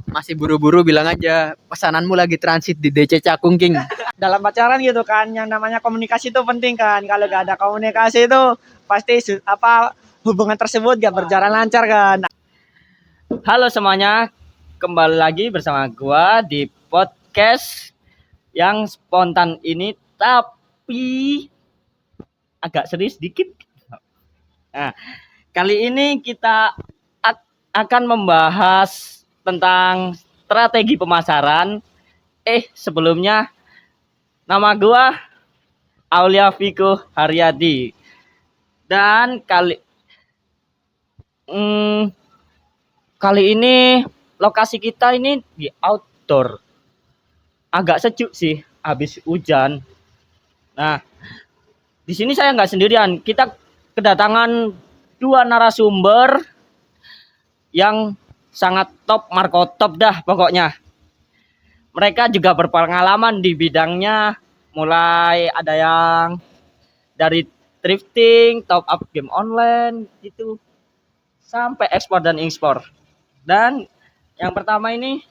masih buru-buru bilang aja pesananmu lagi transit di DC Cakung King. Dalam pacaran gitu kan, yang namanya komunikasi itu penting kan. Kalau gak ada komunikasi itu pasti hubungan tersebut gak berjalan lancar kan. Halo semuanya, kembali lagi bersama gua di podcast yang spontan ini tapi agak serius dikit. Nah, kali ini kita akan membahas tentang strategi pemasaran. Sebelumnya nama gua Aulia Viko Haryadi dan kali ini lokasi kita ini di outdoor. Agak sejuk sih, habis hujan. Nah, di sini saya nggak sendirian. Kita kedatangan 2 narasumber yang sangat top, markotop dah pokoknya. Mereka juga berpengalaman di bidangnya, mulai ada yang dari thrifting, top up game online gitu, sampai ekspor dan impor. Dan yang pertama ini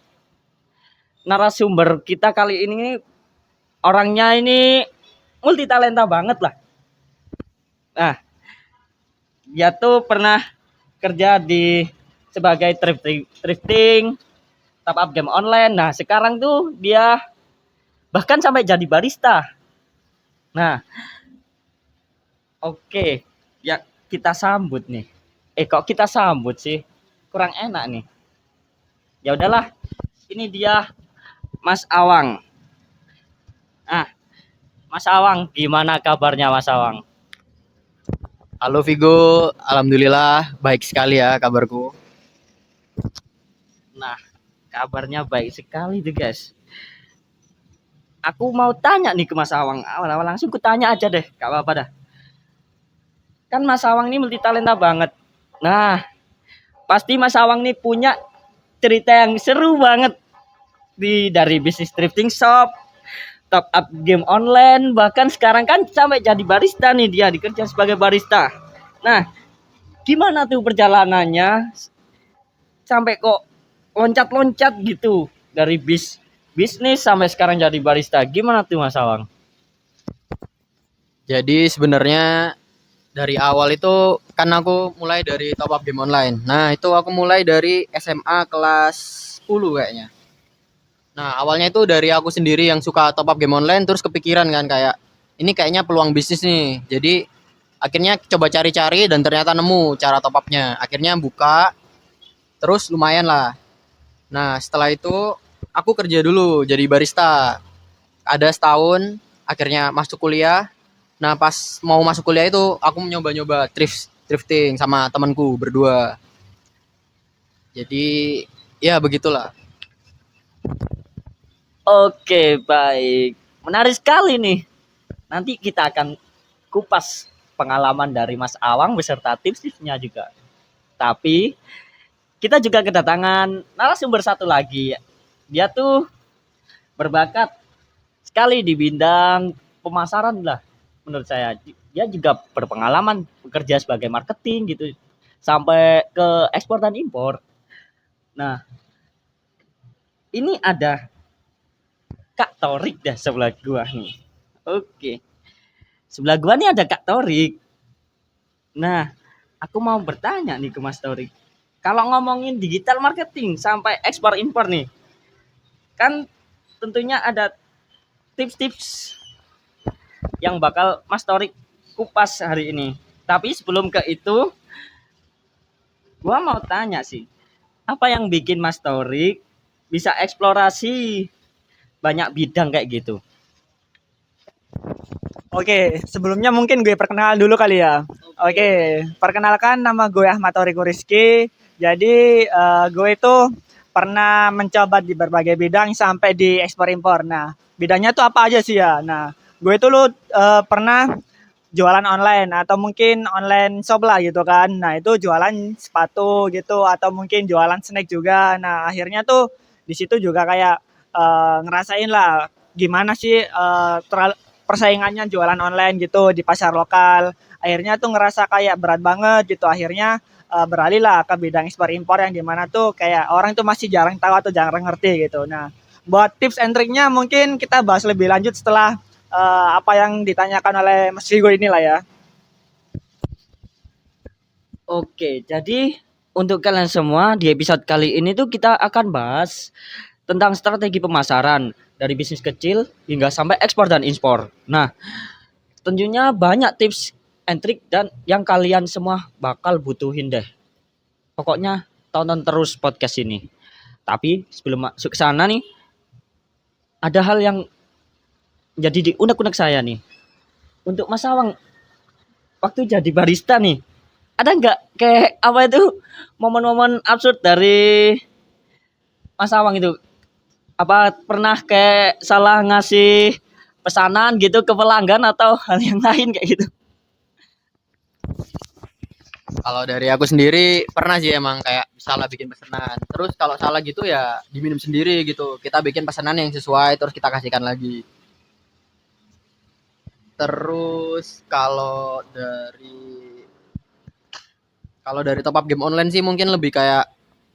narasumber kita kali ini orangnya ini multi talenta banget lah. Nah, dia tuh pernah kerja sebagai thrifting, top up game online. Nah, sekarang tuh dia bahkan sampai jadi barista. Nah, oke, ya kita sambut nih. Kok kita sambut sih? Kurang enak nih. Ya udahlah. Ini dia Mas Awang. Nah, Mas Awang, gimana kabarnya Mas Awang? Halo Vigo, alhamdulillah baik sekali ya kabarku. Nah, kabarnya baik sekali tuh guys. Aku mau tanya nih ke Mas Awang. Awal-awal langsung ku tanya aja deh, gak apa-apa dah. Kan Mas Awang ini multi talenta banget. Nah, pasti Mas Awang nih punya cerita yang seru banget dari bisnis thrifting shop, top up game online, bahkan sekarang kan sampai jadi barista nih, dia dikerja sebagai barista. Nah, gimana tuh perjalanannya sampai kok loncat-loncat gitu dari bisnis sampai sekarang jadi barista? Gimana tuh Mas Awang? Jadi sebenarnya dari awal itu kan aku mulai dari top up game online. Nah, itu aku mulai dari SMA kelas 10 kayaknya. Nah, awalnya itu dari aku sendiri yang suka top up game online, terus kepikiran kan kayak ini kayaknya peluang bisnis nih. Jadi akhirnya coba cari-cari dan ternyata nemu cara top upnya. Akhirnya buka, terus lumayan lah. Nah, setelah itu aku kerja dulu jadi barista. Ada setahun, akhirnya masuk kuliah. Nah, pas mau masuk kuliah itu aku nyoba-nyoba thrifting sama temanku berdua. Jadi ya begitulah. Oke, baik. Menarik sekali nih. Nanti kita akan kupas pengalaman dari Mas Awang beserta tips-tipsnya juga. Tapi kita juga kedatangan narasumber satu lagi. Dia tuh berbakat sekali di bidang pemasaran lah menurut saya. Dia juga berpengalaman bekerja sebagai marketing gitu sampai ke ekspor dan impor. Nah, ini ada Kak Torik dah sebelah gua nih. Oke. Sebelah gua nih ada Kak Torik. Nah, aku mau bertanya nih ke Mas Torik. Kalau ngomongin digital marketing sampai ekspor impor nih, kan tentunya ada tips-tips yang bakal Mas Torik kupas hari ini. Tapi sebelum ke itu, gua mau tanya sih, apa yang bikin Mas Torik bisa eksplorasi banyak bidang kayak gitu? Oke, sebelumnya mungkin gue perkenalan dulu kali ya. Oke, perkenalkan nama gue Ahmad Toriko Rizky. Jadi gue itu pernah mencoba di berbagai bidang sampai di ekspor impor. Nah, bidangnya tuh apa aja sih ya? Nah, gue itu pernah jualan online atau mungkin online shop lah gitu kan. Nah, itu jualan sepatu gitu atau mungkin jualan snack juga. Nah, akhirnya tuh di situ juga kayak ngerasain lah gimana sih persaingannya jualan online gitu di pasar lokal. Akhirnya tuh ngerasa kayak berat banget gitu. Akhirnya beralih lah ke bidang ekspor impor yang dimana tuh kayak orang tuh masih jarang tahu atau jarang ngerti gitu. Nah, buat tips and triknya mungkin kita bahas lebih lanjut setelah apa yang ditanyakan oleh Mas Vigo ini lah ya. Oke, jadi untuk kalian semua di episode kali ini tuh kita akan bahas tentang strategi pemasaran dari bisnis kecil hingga sampai ekspor dan impor. Nah, tentunya banyak tips and trik dan yang kalian semua bakal butuhin deh. Pokoknya tonton terus podcast ini. Tapi sebelum masuk ke sana nih, ada hal yang jadi di unek-unek saya nih. Untuk Mas Awang, waktu jadi barista nih, ada nggak kayak apa itu momen-momen absurd dari Mas Awang itu? Apa pernah kayak salah ngasih pesanan gitu ke pelanggan atau hal yang lain kayak gitu? Kalau dari aku sendiri pernah sih emang kayak salah bikin pesanan. Terus kalau salah gitu ya diminum sendiri gitu. Kita bikin pesanan yang sesuai terus kita kasihkan lagi. Terus kalau dari top up game online sih mungkin lebih kayak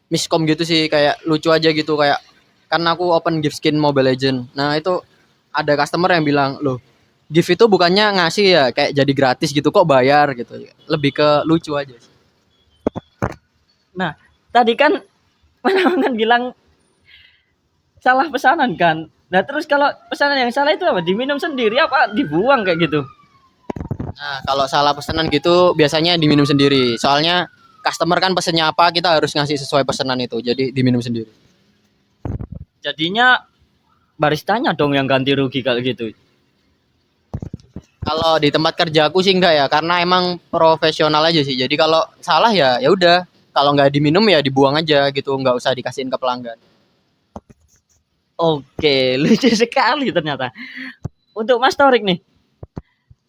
miskom gitu sih, kayak lucu aja gitu kayak kan aku open gift skin Mobile Legend. Nah, itu ada customer yang bilang, "Loh, gift itu bukannya ngasih ya, kayak jadi gratis gitu kok bayar gitu." Lebih ke lucu aja sih. Nah, tadi kan Mas Awang kan bilang salah pesanan kan. Nah, terus kalau pesanan yang salah itu apa? Diminum sendiri apa dibuang kayak gitu? Nah, kalau salah pesanan gitu biasanya diminum sendiri. Soalnya customer kan pesennya apa, kita harus ngasih sesuai pesanan itu. Jadi diminum sendiri. Jadinya baristanya dong yang ganti rugi kalau gitu. Kalau di tempat kerjaku sih enggak ya, karena emang profesional aja sih. Jadi kalau salah ya ya udah, kalau nggak diminum ya dibuang aja gitu, nggak usah dikasihin ke pelanggan. Oke, lucu sekali ternyata. Untuk Mas Torik nih,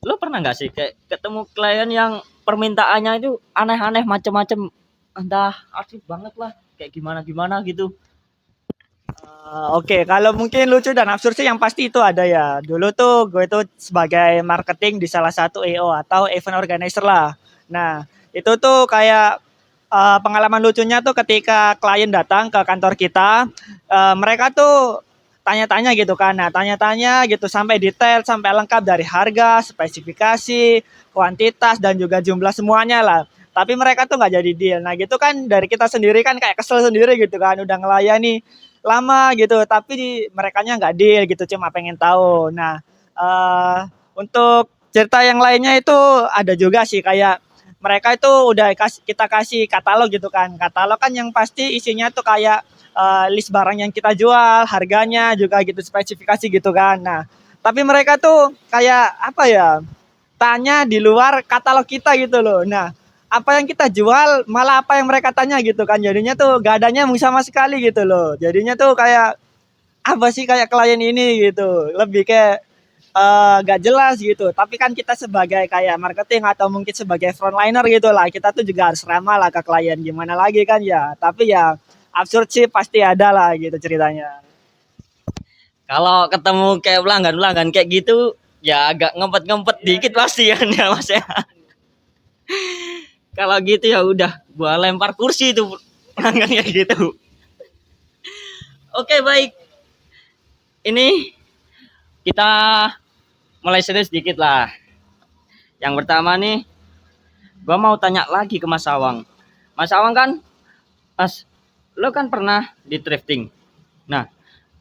lu pernah nggak sih kayak ketemu klien yang permintaannya itu aneh-aneh macam-macam, entah asik banget lah, kayak gimana-gimana gitu. Oke, kalau mungkin lucu dan absurd sih yang pasti itu ada ya. Dulu tuh gue itu sebagai marketing di salah satu EO atau event organizer lah. Nah, itu tuh kayak pengalaman lucunya tuh ketika klien datang ke kantor kita, mereka tuh tanya-tanya gitu kan. Nah, tanya-tanya gitu sampai detail, sampai lengkap dari harga, spesifikasi, kuantitas dan juga jumlah semuanya lah. Tapi mereka tuh nggak jadi deal. Nah, gitu kan dari kita sendiri kan kayak kesel sendiri gitu kan, udah ngelayani lama gitu, tapi merekanya nggak deal gitu, cuma pengen tahu. Nah, untuk cerita yang lainnya itu ada juga sih kayak mereka itu udah kita kasih katalog gitu kan. Katalog kan yang pasti isinya tuh kayak list barang yang kita jual, harganya juga gitu, spesifikasi gitu kan. Nah, tapi mereka tuh kayak apa ya? Tanya di luar katalog kita gitu loh. Nah, apa yang kita jual malah apa yang mereka tanya gitu kan. Jadinya tuh gak ada nyambung sama sekali gitu loh. Jadinya tuh kayak apa sih kayak klien ini gitu. Lebih kayak gak jelas gitu. Tapi kan kita sebagai kayak marketing atau mungkin sebagai frontliner gitu lah, kita tuh juga harus ramah lah ke klien. Gimana lagi kan ya. Tapi ya absurd sih pasti ada lah gitu ceritanya. Kalau ketemu kayak pelanggan-pelanggan kayak gitu, ya agak ngempet-ngempet dikit pasti kan ya Mas ya. Kalau gitu ya udah, gua lempar kursi itu pelanggan kayak gitu. Oke, baik. Ini kita mulai serius sedikit lah. Yang pertama nih, gua mau tanya lagi ke Mas Awang. Mas Awang kan, Mas, lo kan pernah di thrifting. Nah,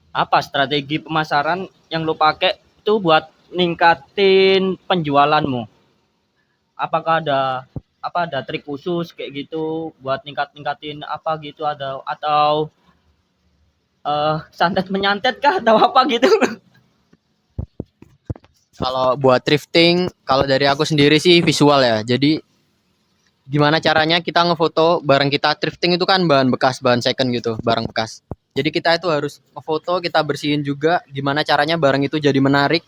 apa strategi pemasaran yang lo pakai itu buat ningkatin penjualanmu? Apakah ada trik khusus kayak gitu buat ningkatin apa gitu, ada atau santet menyantet kah atau apa gitu? Kalau buat thrifting, kalau dari aku sendiri sih visual ya. Jadi gimana caranya kita ngefoto barang kita thrifting itu kan bahan bekas, bahan second gitu, barang bekas. Jadi kita itu harus ngefoto, kita bersihin juga gimana caranya barang itu jadi menarik.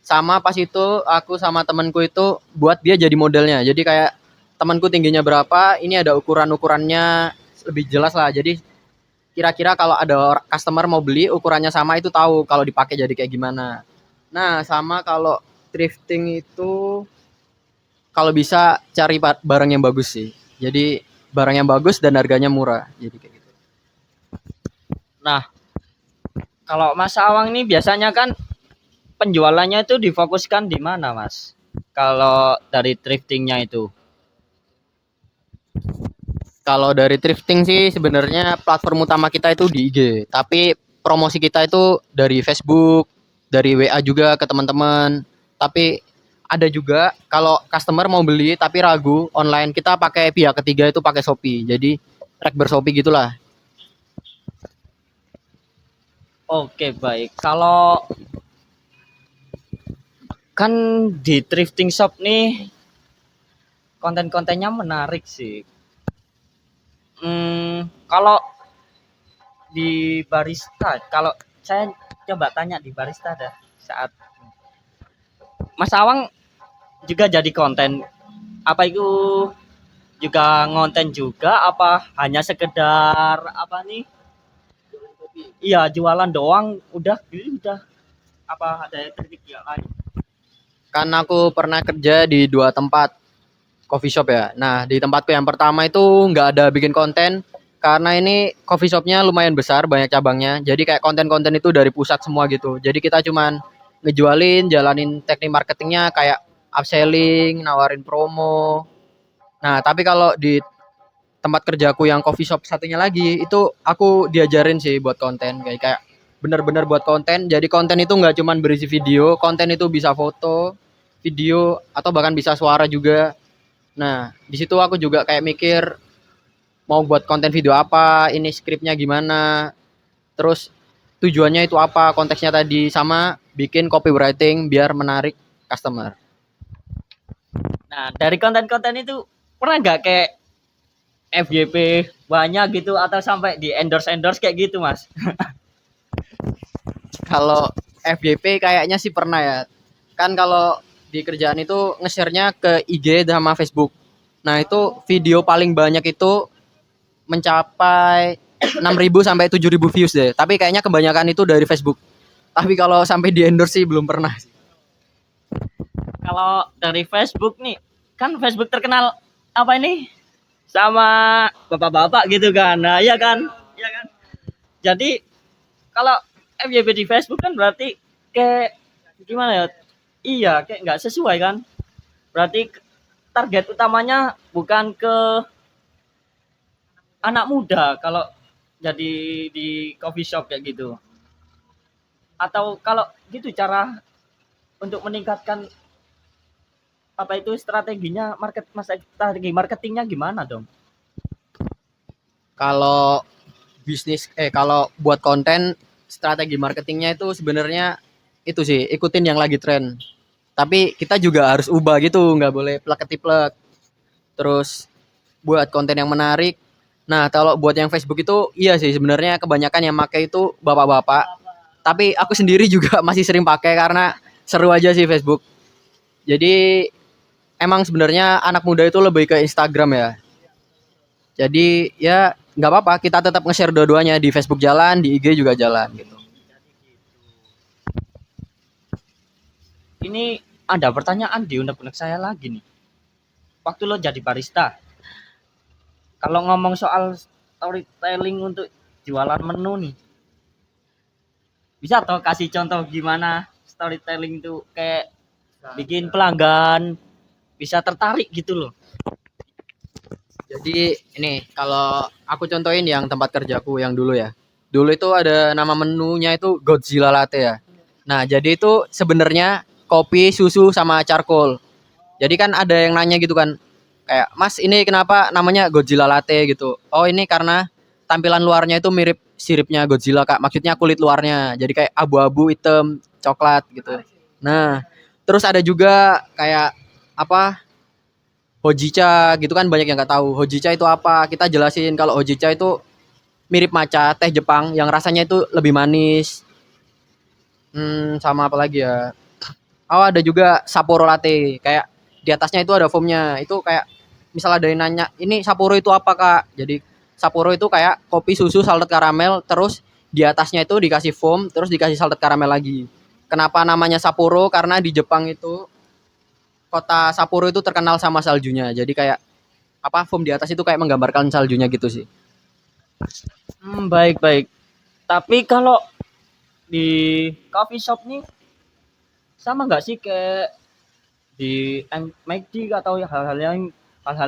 Sama pas itu aku sama temanku itu buat dia jadi modelnya. Jadi kayak temanku tingginya berapa, ini ada ukuran-ukurannya lebih jelas lah. Jadi kira-kira kalau ada customer mau beli ukurannya sama itu tahu kalau dipakai jadi kayak gimana. Nah, sama kalau thrifting itu kalau bisa cari barang yang bagus sih. Jadi barang yang bagus dan harganya murah. Jadi kayak gitu. Nah, kalau Mas Awang ini biasanya kan penjualannya itu difokuskan di mana, Mas? Kalau dari thriftingnya itu. Kalau dari thrifting sih sebenarnya platform utama kita itu di IG, tapi promosi kita itu dari Facebook, dari WA juga ke teman-teman. Tapi ada juga kalau customer mau beli tapi ragu online, kita pakai pihak ketiga itu pakai Shopee. Jadi rek bershopee gitulah. Oke, baik. Kalau kan di thrifting shop nih konten-kontennya menarik sih. Kalau di barista, kalau saya coba tanya di barista dah saat Mas Awang juga jadi konten apa itu juga ngonten juga apa hanya sekedar apa nih? Iya, jualan doang udah gitu udah apa ada trik yang lain? Kan aku pernah kerja di 2 tempat coffee shop ya. Nah, di tempatku yang pertama itu nggak ada bikin konten karena ini coffee shopnya lumayan besar, banyak cabangnya. Jadi kayak konten-konten itu dari pusat semua gitu. Jadi kita cuman ngejualin, jalanin teknik marketingnya kayak upselling, nawarin promo. Nah, tapi kalau di tempat kerjaku yang coffee shop satunya lagi itu aku diajarin sih buat konten kayak bener-bener buat konten. Jadi konten itu nggak cuman berisi video, konten itu bisa foto, video atau bahkan bisa suara juga. Nah, di situ aku juga kayak mikir mau buat konten video apa, ini skripnya gimana, terus tujuannya itu apa, konteksnya tadi sama bikin copywriting biar menarik customer. Nah, dari konten-konten itu pernah nggak kayak FYP banyak gitu atau sampai di endorse kayak gitu, Mas? Kalau FYP kayaknya sih pernah ya. Kan kalau di kerjaan itu nge-share-nya ke IG sama Facebook. Nah, itu video paling banyak itu mencapai 6.000 sampai 7.000 views deh. Tapi kayaknya kebanyakan itu dari Facebook. Tapi kalau sampai di endorse sih belum pernah. Kalau dari Facebook nih, kan Facebook terkenal apa ini? Sama bapak-bapak gitu kan. Nah, iya kan? Iya kan? Jadi kalau FYP di Facebook kan berarti kayak gimana ya? Iya, kayak nggak sesuai kan? Berarti target utamanya bukan ke anak muda kalau jadi di coffee shop kayak gitu. Atau kalau gitu cara untuk meningkatkan apa itu strateginya strategi marketingnya gimana dong? Kalau kalau buat konten strategi marketingnya itu sebenarnya itu sih ikutin yang lagi tren. Tapi kita juga harus ubah gitu, nggak boleh plek ketiplek. Terus buat konten yang menarik. Nah, kalau buat yang Facebook itu iya sih sebenarnya kebanyakan yang pakai itu bapak-bapak. Tapi aku sendiri juga masih sering pakai karena seru aja sih Facebook. Jadi emang sebenarnya anak muda itu lebih ke Instagram ya. Jadi ya nggak apa-apa, kita tetap nge-share dua-duanya di Facebook jalan, di IG juga jalan gitu. Ini ada pertanyaan di unek-unek saya lagi nih. Waktu lo jadi barista, kalau ngomong soal storytelling untuk jualan menu nih, bisa toh kasih contoh gimana storytelling itu kayak bikin pelanggan bisa tertarik gitu loh. Jadi ini kalau aku contohin yang tempat kerjaku yang dulu ya. Dulu itu ada nama menunya itu Godzilla Latte ya. Nah, jadi itu sebenarnya kopi, susu sama charcoal. Jadi kan ada yang nanya gitu kan. Kayak, "Mas, ini kenapa namanya Godzilla Latte gitu?" Oh, ini karena tampilan luarnya itu mirip siripnya Godzilla, Kak. Maksudnya kulit luarnya. Jadi kayak abu-abu, hitam, coklat gitu. Nah, terus ada juga kayak apa? Hojicha gitu kan banyak yang nggak tahu. Hojicha itu apa? Kita jelasin kalau hojicha itu mirip matcha, teh Jepang yang rasanya itu lebih manis. Sama apa lagi ya? Oh, ada juga Sapporo latte. Kayak di atasnya itu ada foamnya. Itu kayak misal ada yang nanya, "Ini Sapporo itu apa, Kak?" Jadi Sapporo itu kayak kopi susu salted karamel terus di atasnya itu dikasih foam terus dikasih salted karamel lagi. Kenapa namanya Sapporo? Karena di Jepang itu kota Sapporo itu terkenal sama saljunya. Jadi kayak apa foam di atas itu kayak menggambarkan saljunya gitu sih. Baik baik. Tapi kalau di coffee shop nih sama nggak sih kayak di McD atau hal-hal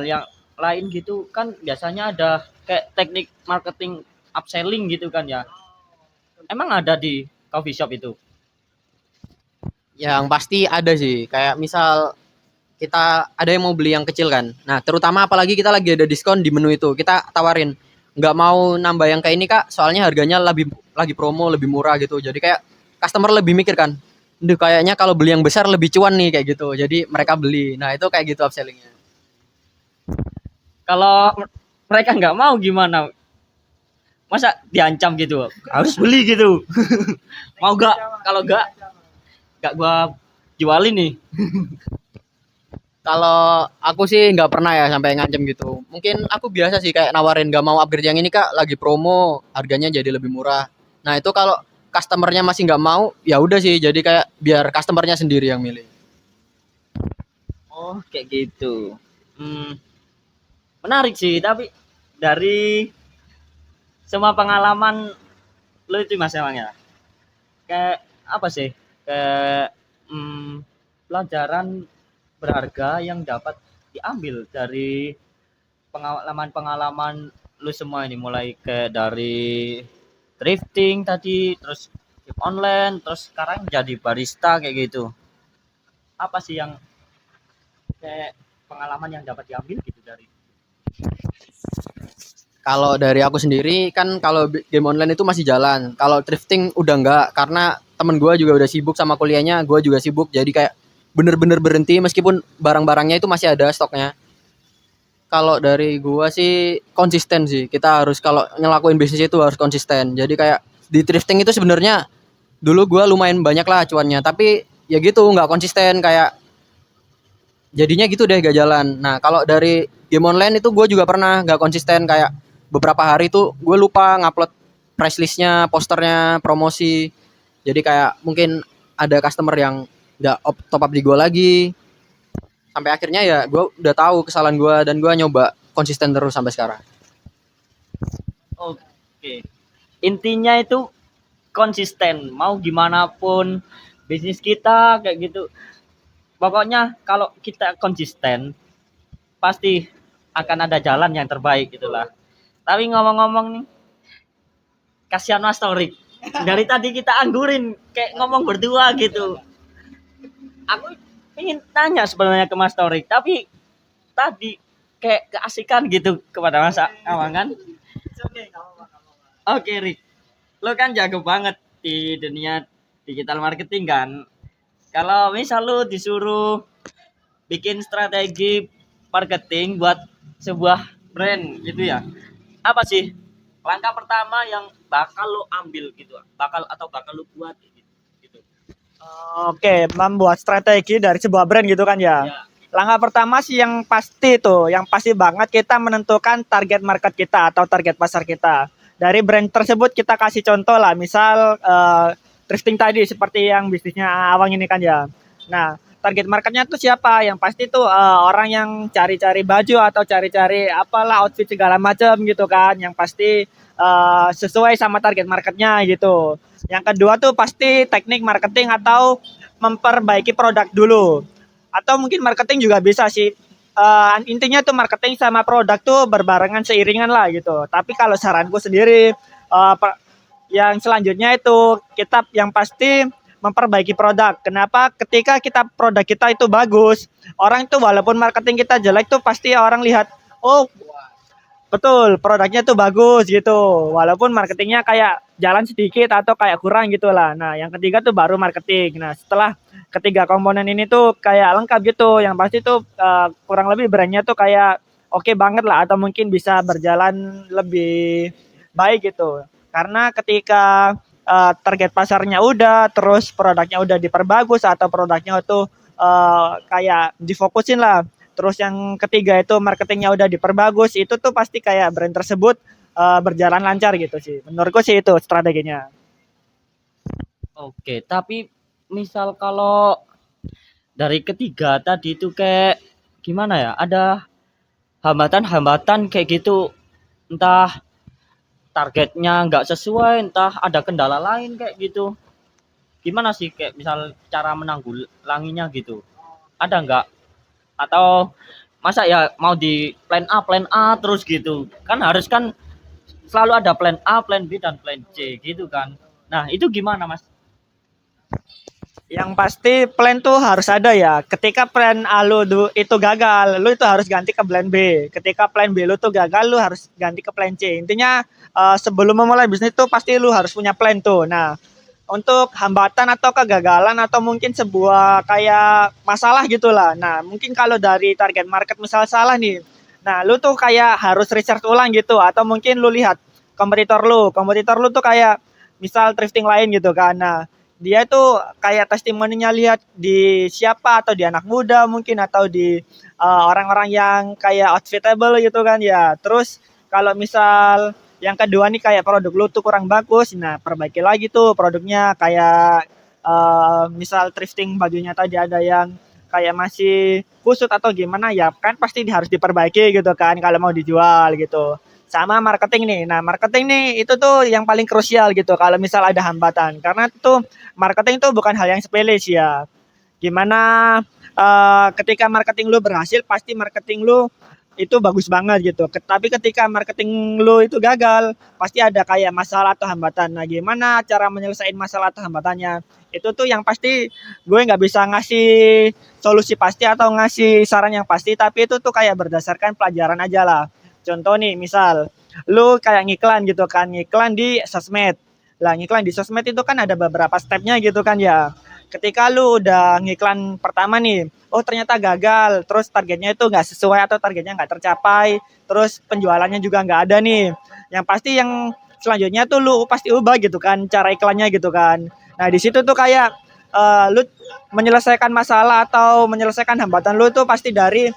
yang lain gitu kan biasanya ada kayak teknik marketing upselling gitu kan ya. Emang ada di coffee shop itu? Yang pasti ada sih, kayak misal kita ada yang mau beli yang kecil kan. Nah, terutama apalagi kita lagi ada diskon di menu itu, kita tawarin, nggak mau nambah yang kayak ini kak, soalnya harganya lebih lagi promo lebih murah gitu. Jadi kayak customer lebih mikir kan, duh kayaknya kalau beli yang besar lebih cuan nih kayak gitu. Jadi mereka beli. Nah itu kayak gitu upsellingnya. Kalau mereka nggak mau gimana? Masa diancam gitu? Harus beli gitu. Mau gak? Kalau gak gua jualin nih. Kalau aku sih nggak pernah ya sampai ngancem gitu. Mungkin aku biasa sih kayak nawarin nggak mau upgrade yang ini kak, lagi promo, harganya jadi lebih murah. Nah itu kalau customernya masih nggak mau, ya udah sih. Jadi kayak biar customernya sendiri yang milih. Oh, kayak gitu. Hmm, menarik sih, tapi dari semua pengalaman lu itu Mas emang ya. Kayak apa sih? Kayak pelajaran berharga yang dapat diambil dari pengalaman-pengalaman lu semua ini mulai kayak dari thrifting tadi, terus online, terus sekarang jadi barista kayak gitu. Apa sih yang kayak pengalaman yang dapat diambil gitu dari Kalau dari aku sendiri kan kalau game online itu masih jalan. Kalau thrifting udah enggak karena temen gue juga udah sibuk sama kuliahnya, gue juga sibuk. Jadi kayak bener-bener berhenti meskipun barang-barangnya itu masih ada stoknya. Kalau dari gua sih konsisten sih. Kita harus kalau ngelakuin bisnis itu harus konsisten. Jadi kayak di thrifting itu sebenarnya dulu gua lumayan banyak lah cuannya, tapi ya gitu nggak konsisten kayak jadinya gitu deh gak jalan. Nah, kalau dari game online itu gue juga pernah gak konsisten kayak beberapa hari itu gue lupa ngupload price listnya, posternya, promosi. Jadi kayak mungkin ada customer yang gak top up di gue lagi. Sampai akhirnya ya gue udah tahu kesalahan gue dan gue nyoba konsisten terus sampai sekarang. oke. Intinya itu konsisten, mau gimana pun bisnis kita kayak gitu. Pokoknya kalau kita konsisten pasti akan ada jalan yang terbaik gitulah. Tapi ngomong-ngomong nih, kasihan Mas Torik. Dari tadi kita anggurin kayak ngomong berdua gitu. Aku ingin tanya sebenarnya ke Mas Torik, tapi tadi kayak keasikan gitu kepada Mas Awang kan. Oke, Rik. Lo kan jago banget di dunia digital marketing kan. Kalau misal lo disuruh bikin strategi marketing buat sebuah brand gitu ya. Apa sih langkah pertama yang bakal lo ambil gitu? Bakal lo buat gitu. Oke, membuat strategi dari sebuah brand gitu kan ya. Ya. Langkah pertama sih yang pasti tuh, yang pasti banget kita menentukan target market kita atau target pasar kita. Dari brand tersebut kita kasih contoh lah, misal thrifting tadi seperti yang bisnisnya Awang ini kan ya. Nah, target marketnya tuh siapa? Yang pasti tuh orang yang cari-cari baju atau cari-cari apalah outfit segala macam gitu kan. Yang pasti sesuai sama target marketnya gitu. Yang kedua tuh pasti teknik marketing atau memperbaiki produk dulu. Atau mungkin marketing juga bisa sih. Intinya tuh marketing sama produk tuh berbarengan seiringan lah gitu. Tapi kalau saranku sendiri yang selanjutnya itu kita yang pasti memperbaiki produk. Kenapa? Ketika produk kita itu bagus, orang itu walaupun marketing kita jelek tuh pasti orang lihat, oh betul, produknya tuh bagus gitu. Walaupun marketingnya kayak jalan sedikit atau kayak kurang gitu lah. Nah, yang ketiga tuh baru marketing. Nah, setelah ketiga komponen ini tuh kayak lengkap gitu. Yang pasti tuh kurang lebih brandnya tuh kayak oke banget lah atau mungkin bisa berjalan lebih baik gitu. Karena ketika target pasarnya udah, terus produknya udah diperbagus atau produknya tuh kayak difokusin lah. Terus yang ketiga itu marketingnya udah diperbagus, itu tuh pasti kayak brand tersebut berjalan lancar gitu sih. Menurutku sih itu strateginya. Oke, tapi misal kalau dari ketiga tadi itu kayak gimana ya? Ada hambatan-hambatan kayak gitu, entah targetnya nggak sesuai, entah ada kendala lain kayak gitu. Gimana sih kayak misal cara menanggulanginya gitu? Ada nggak? Atau masa ya mau di plan A terus gitu? Kan harus kan selalu ada plan A, plan B dan plan C gitu kan. Nah, itu gimana, Mas? Yang pasti plan tuh harus ada ya. Ketika plan A lu itu gagal, lu itu harus ganti ke plan B. Ketika plan B lu tuh gagal, lu harus ganti ke plan C. Intinya sebelum memulai bisnis tuh pasti lu harus punya plan tuh. Nah, untuk hambatan atau kegagalan atau mungkin sebuah kayak masalah gitulah. Nah, mungkin kalau dari target market misal salah nih. Nah, lu tuh kayak harus research ulang gitu atau mungkin lu lihat kompetitor lu. Kompetitor lu tuh kayak misal thrifting lain gitu kan. Nah, dia tuh kayak testimoninya lihat di siapa atau di anak muda mungkin atau di orang-orang yang kayak outfitable gitu kan ya. Terus kalau misal yang kedua nih kayak produk lu tuh kurang bagus, nah perbaiki lagi tuh produknya kayak misal thrifting bajunya tadi ada yang kayak masih kusut atau gimana ya kan pasti harus diperbaiki gitu kan kalau mau dijual gitu. Sama marketing nih. Nah, marketing nih itu tuh yang paling krusial gitu kalau misal ada hambatan. Karena tuh marketing tuh bukan hal yang sepele sih ya. Gimana ketika marketing lu berhasil pasti marketing lu itu bagus banget gitu. Tapi ketika marketing lu itu gagal, pasti ada kayak masalah atau hambatan. Nah, gimana cara menyelesaikan masalah atau hambatannya? Itu tuh yang pasti gue nggak bisa ngasih solusi pasti atau ngasih saran yang pasti, tapi itu tuh kayak berdasarkan pelajaran aja lah. Contoh nih, misal lu kayak ngiklan gitu kan, ngiklan di sosmed. Lah, ngiklan di sosmed itu kan ada beberapa stepnya gitu kan ya. Ketika lu udah ngiklan pertama nih, oh ternyata gagal, terus targetnya itu nggak sesuai atau targetnya nggak tercapai, terus penjualannya juga nggak ada nih. Yang pasti yang selanjutnya tuh lu pasti ubah gitu kan, cara iklannya gitu kan. Nah di situ tuh kayak lu menyelesaikan masalah atau menyelesaikan hambatan lu tuh pasti dari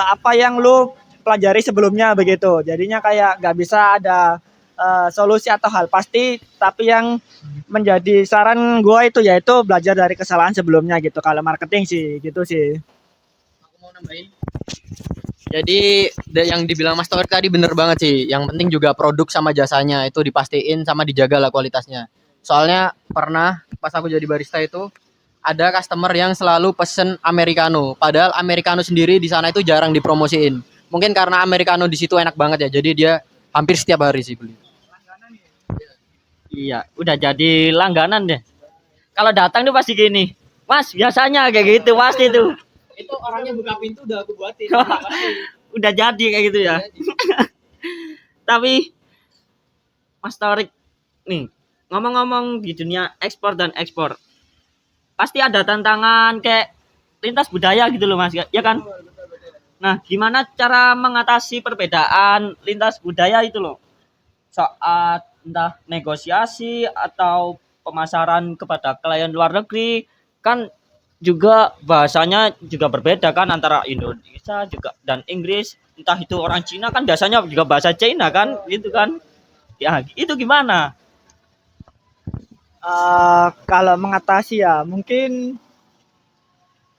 apa yang lu pelajari sebelumnya begitu. Jadinya kayak nggak bisa ada solusi atau hal pasti, tapi yang menjadi saran gua itu yaitu belajar dari kesalahan sebelumnya gitu. Kalau marketing sih gitu sih. Aku mau nambahin. Jadi yang dibilang Mas Tower tadi bener banget sih. Yang penting juga produk sama jasanya itu dipastiin sama dijaga lah kualitasnya. Soalnya pernah pas aku jadi barista itu ada customer yang selalu pesen americano, padahal americano sendiri di sana itu jarang dipromosiin. Mungkin karena americano di situ enak banget ya, jadi dia hampir setiap hari sih beli. Iya, udah jadi langganan deh. Kalau datang tuh pasti gini, Mas, biasanya kayak gitu pasti tuh. Itu orangnya buka pintu udah aku buatin. Udah jadi kayak gitu ya. Tapi Mas Torik nih, ngomong-ngomong di dunia ekspor dan ekspor, pasti ada tantangan kayak lintas budaya gitu loh Mas, ya kan? Nah, gimana cara mengatasi perbedaan lintas budaya itu loh? Saat entah negosiasi atau pemasaran kepada klien luar negeri, kan juga bahasanya juga berbeda kan antara Indonesia juga dan Inggris. Entah itu orang Cina kan biasanya juga bahasa Cina kan, gitu kan? Ya, itu gimana? Kalau mengatasi ya mungkin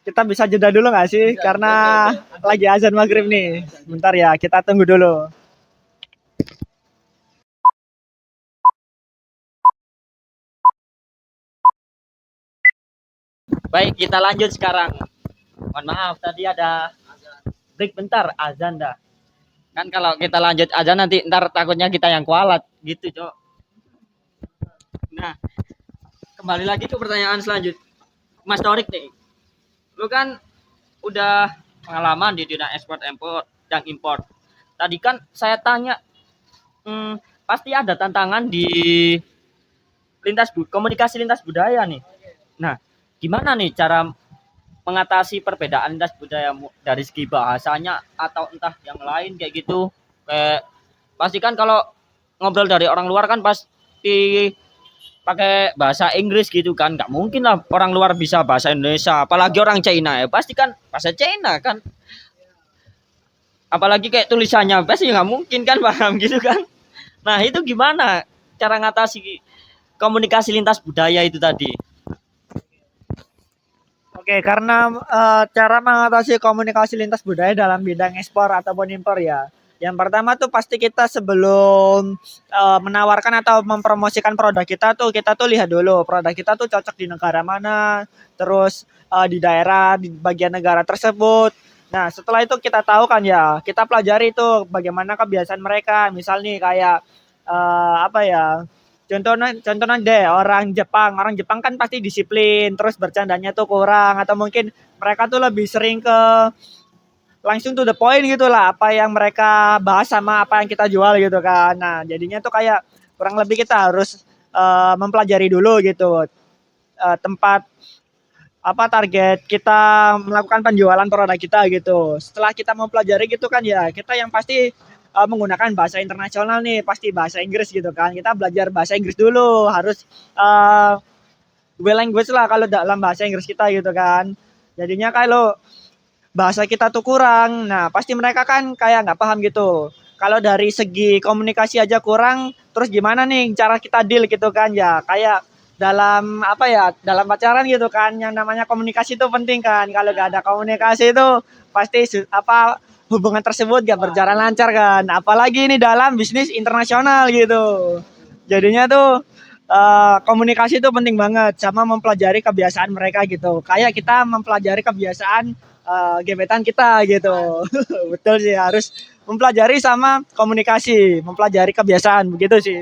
kita bisa jeda dulu nggak sih? Karena lagi azan maghrib nih. Bentar ya, kita tunggu dulu. Baik, kita lanjut sekarang. Mohon maaf, tadi ada break bentar, azan dah. Kan kalau kita lanjut azan nanti ntar takutnya kita yang kualat, gitu, Cok. Nah, kembali lagi ke pertanyaan selanjutnya. Mas Torik nih, lu kan udah pengalaman di dunia ekspor impor dan impor. Tadi kan saya tanya, pasti ada tantangan di komunikasi lintas budaya nih. Nah, gimana nih cara mengatasi perbedaan lintas budaya dari segi bahasanya atau entah yang lain kayak gitu? Kayak pasti kan kalau ngobrol dari orang luar kan pasti pakai bahasa Inggris gitu kan, nggak mungkin lah orang luar bisa bahasa Indonesia, apalagi orang China ya pasti kan bahasa China kan, apalagi kayak tulisannya pasti nggak mungkin kan paham gitu kan. Nah itu gimana cara ngatasi komunikasi lintas budaya itu tadi? Oke, karena cara mengatasi komunikasi lintas budaya dalam bidang ekspor ataupun impor ya. Yang pertama tuh pasti kita sebelum menawarkan atau mempromosikan produk kita tuh lihat dulu produk kita tuh cocok di negara mana, terus di daerah di bagian negara tersebut. Nah, setelah itu kita tahu kan ya, kita pelajari itu bagaimana kebiasaan mereka. Misal nih kayak apa ya? Contohnya deh orang Jepang kan pasti disiplin, terus bercandanya tuh kurang atau mungkin mereka tuh lebih sering ke langsung to the point gitu lah apa yang mereka bahas sama apa yang kita jual gitu kan. Nah, jadinya tuh kayak kurang lebih kita harus mempelajari dulu gitu tempat apa target kita melakukan penjualan produk kita gitu. Setelah kita mempelajari gitu kan ya, kita yang pasti menggunakan bahasa internasional nih, pasti bahasa Inggris gitu kan. Kita belajar bahasa Inggris dulu, harus well language lah kalau dalam bahasa Inggris kita gitu kan. Jadinya kalau bahasa kita tuh kurang, nah pasti mereka kan kayak nggak paham gitu. Kalau dari segi komunikasi aja kurang, terus gimana nih cara kita deal gitu kan ya? Kayak dalam apa ya, dalam pacaran gitu kan, yang namanya komunikasi itu penting kan. Kalau nggak ada komunikasi itu pasti apa hubungan tersebut gak berjalan lancar kan. Apalagi ini dalam bisnis internasional gitu. Jadinya tuh komunikasi itu penting banget sama mempelajari kebiasaan mereka gitu. Kayak kita mempelajari kebiasaan gebetan kita gitu. Betul sih harus mempelajari sama komunikasi, mempelajari kebiasaan begitu sih.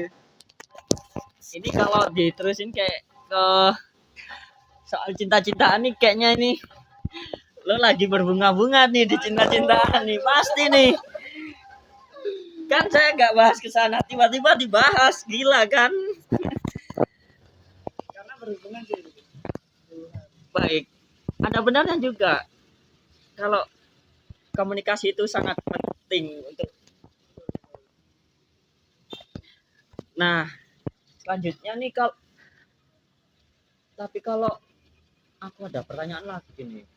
Ini kalau diterusin kayak ke soal cinta-cintaan nih kayaknya ini lo lagi berbunga-bunga nih di cinta-cintaan nih pasti nih. Kan saya nggak bahas ke sana tiba-tiba dibahas gila kan. Karena berhubungan sih. Baik. Ada benarnya juga kalau komunikasi itu sangat penting untuk. Nah, selanjutnya nih kalau aku ada pertanyaan lagi nih.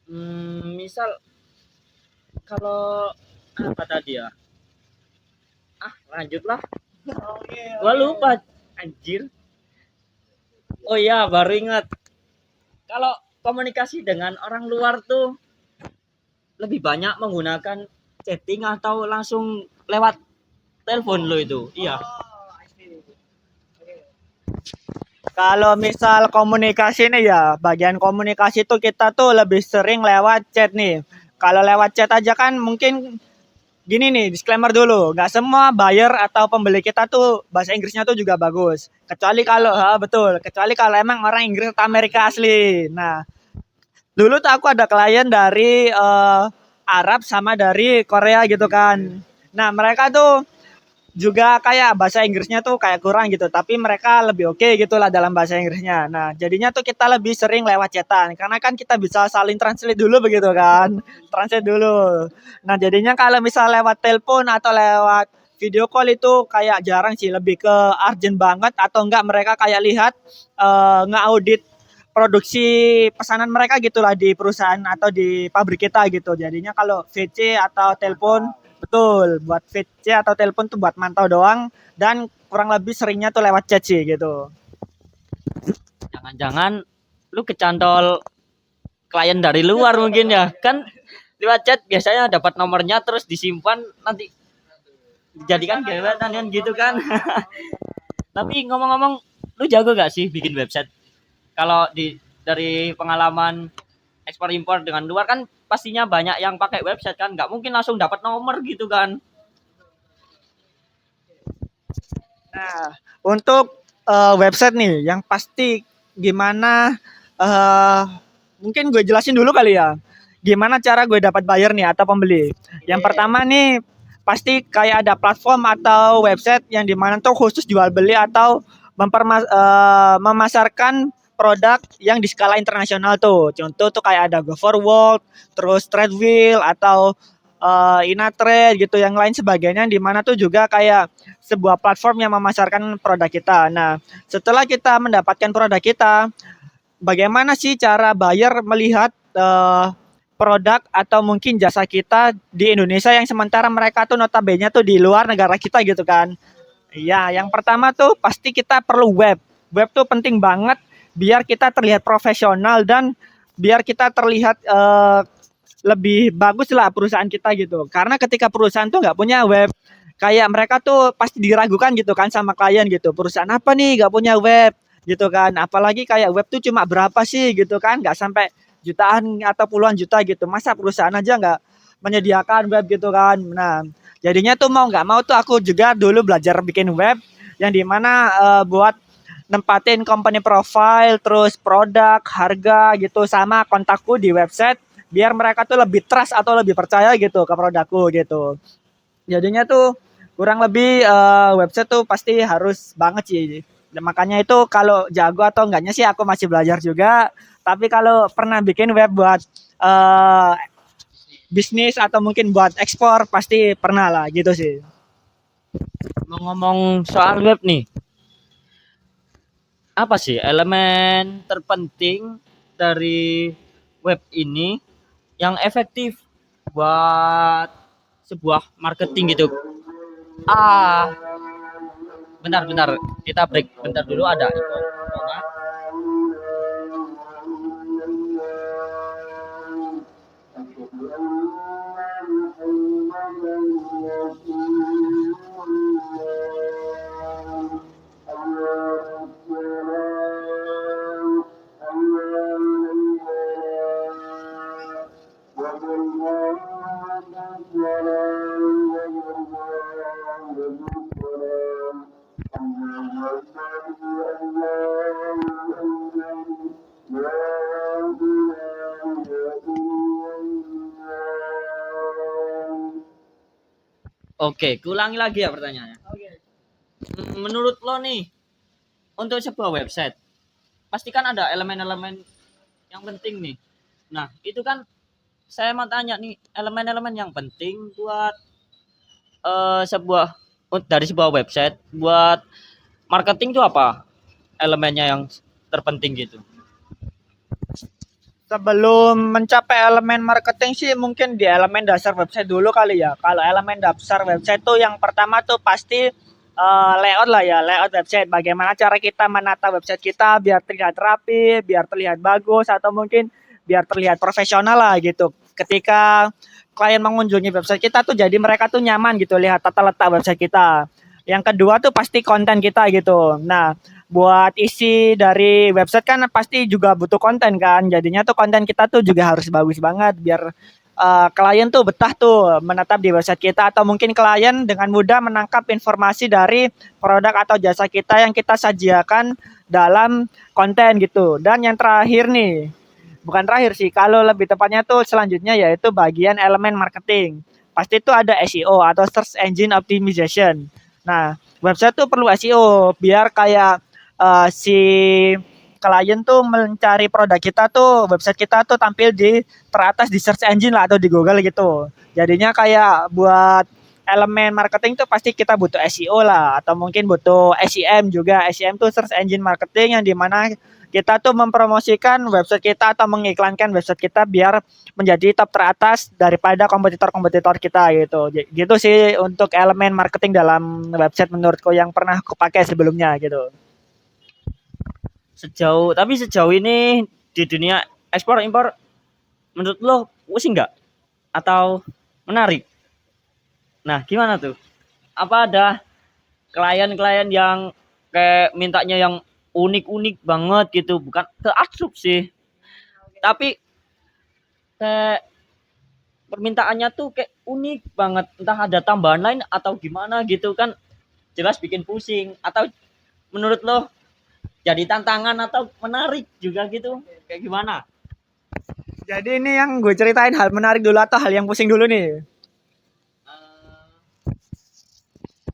Misal kalau apa tadi ya? Lanjutlah. Gua lupa anjir. Oh iya, baru ingat. Kalau komunikasi dengan orang luar tuh lebih banyak menggunakan chatting atau langsung lewat telepon lo itu? Iya. Kalau misal komunikasi nih ya, bagian komunikasi tuh kita tuh lebih sering lewat chat nih. Kalau lewat chat aja kan mungkin gini nih, disclaimer dulu, nggak semua buyer atau pembeli kita tuh bahasa Inggrisnya tuh juga bagus. Kecuali kalau, betul, kecuali kalau emang orang Inggris atau Amerika asli. Nah, dulu tuh aku ada klien dari Arab sama dari Korea gitu kan. Nah, mereka tuh juga kayak bahasa Inggrisnya tuh kayak kurang gitu, tapi mereka lebih oke gitu lah dalam bahasa Inggrisnya. Nah, jadinya tuh kita lebih sering lewat chatan, karena kan kita bisa saling translate dulu begitu kan, translate dulu. Nah, jadinya kalau misal lewat telepon atau lewat video call itu kayak jarang sih, lebih ke urgent banget atau enggak mereka kayak lihat ngeaudit produksi pesanan mereka gitulah di perusahaan atau di pabrik kita gitu. Jadinya kalau VC atau telepon betul, buat VC atau telepon tuh buat mantau doang dan kurang lebih seringnya tuh lewat chat sih gitu. Jangan-jangan lu kecantol klien dari luar mungkin ya. Kan lewat chat biasanya dapat nomornya terus disimpan nanti dijadikan gebetan kan gitu kan. Tapi ngomong-ngomong lu jago gak sih bikin website? Kalau dari pengalaman ekspor impor dengan luar kan pastinya banyak yang pakai website kan, nggak mungkin langsung dapat nomor gitu kan. Nah, untuk website nih yang pasti gimana mungkin gue jelasin dulu kali ya. Gimana cara gue dapat buyer nih atau pembeli. Yang pertama nih pasti kayak ada platform atau website yang dimana tuh khusus jual beli atau memasarkan produk yang di skala internasional tuh. Contoh tuh kayak ada GoForward, terus Tradewheel atau Inatrade gitu, yang lain sebagainya, di mana tuh juga kayak sebuah platform yang memasarkan produk kita. Nah, setelah kita mendapatkan produk kita, bagaimana sih cara buyer melihat produk atau mungkin jasa kita di Indonesia yang sementara mereka tuh notabene tuh di luar negara kita gitu kan. Iya, yang pertama tuh pasti kita perlu web. Web tuh penting banget biar kita terlihat profesional dan biar kita terlihat lebih bagus lah perusahaan kita gitu. Karena ketika perusahaan tuh nggak punya web, kayak mereka tuh pasti diragukan gitu kan sama klien gitu. Perusahaan apa nih nggak punya web gitu kan? Apalagi kayak web tuh cuma berapa sih gitu kan? Nggak sampai jutaan atau puluhan juta gitu. Masa perusahaan aja nggak menyediakan web gitu kan? Nah, jadinya tuh mau nggak mau tuh aku juga dulu belajar bikin web yang dimana buat nempatin company profile, terus produk, harga gitu sama kontakku di website biar mereka tuh lebih trust atau lebih percaya gitu ke produkku gitu. Jadinya tuh kurang lebih website tuh pasti harus banget sih. Dan makanya itu kalau jago atau enggaknya sih aku masih belajar juga. Tapi kalau pernah bikin web buat eh, bisnis atau mungkin buat ekspor pasti pernah lah gitu sih. Ngomong soal web nih, apa sih elemen terpenting dari web ini yang efektif buat sebuah marketing gitu? Ah, bentar, kita break bentar dulu ada info. Oke, kulangi lagi ya pertanyaannya. Menurut lo nih, untuk sebuah website, pasti kan ada elemen-elemen yang penting nih. Nah, itu kan saya mau tanya nih, elemen-elemen yang penting buat sebuah dari sebuah website buat marketing itu apa? Elemennya yang terpenting gitu. Sebelum mencapai elemen marketing sih mungkin di elemen dasar website dulu kali ya. Kalau elemen dasar website tuh yang pertama tuh pasti layout lah ya, layout website. Bagaimana cara kita menata website kita biar terlihat rapi, biar terlihat bagus atau mungkin biar terlihat profesional lah gitu. Ketika klien mengunjungi website kita tuh jadi mereka tuh nyaman gitu lihat tata letak website kita. Yang kedua tuh pasti konten kita gitu. Nah, buat isi dari website kan pasti juga butuh konten kan. Jadinya tuh konten kita tuh juga harus bagus banget biar klien tuh betah tuh menetap di website kita atau mungkin klien dengan mudah menangkap informasi dari produk atau jasa kita yang kita sajikan dalam konten gitu. Dan yang terakhir nih, bukan terakhir sih, kalau lebih tepatnya tuh selanjutnya yaitu bagian elemen marketing. Pasti itu ada SEO atau Search Engine Optimization. Nah, website tuh perlu SEO biar kayak si klien tuh mencari produk kita tuh website kita tuh tampil di teratas di search engine lah atau di Google gitu. Jadinya kayak buat elemen marketing tuh pasti kita butuh SEO lah atau mungkin butuh SEM juga. SEM tuh search engine marketing yang dimana kita tuh mempromosikan website kita atau mengiklankan website kita biar menjadi top teratas daripada kompetitor-kompetitor kita gitu. Gitu sih untuk elemen marketing dalam website menurutku yang pernah aku pakai sebelumnya gitu. Sejauh ini di dunia ekspor impor menurut lo pusing nggak atau menarik? Nah, gimana tuh? Apa ada klien-klien yang kayak mintanya yang unik-unik banget gitu, bukan ke asup sih, tapi kayak permintaannya tuh kayak unik banget, entah ada tambahan lain atau gimana gitu kan, jelas bikin pusing. Atau menurut lo jadi tantangan atau menarik juga gitu, kayak gimana? Jadi ini yang gue ceritain hal menarik dulu atau hal yang pusing dulu nih?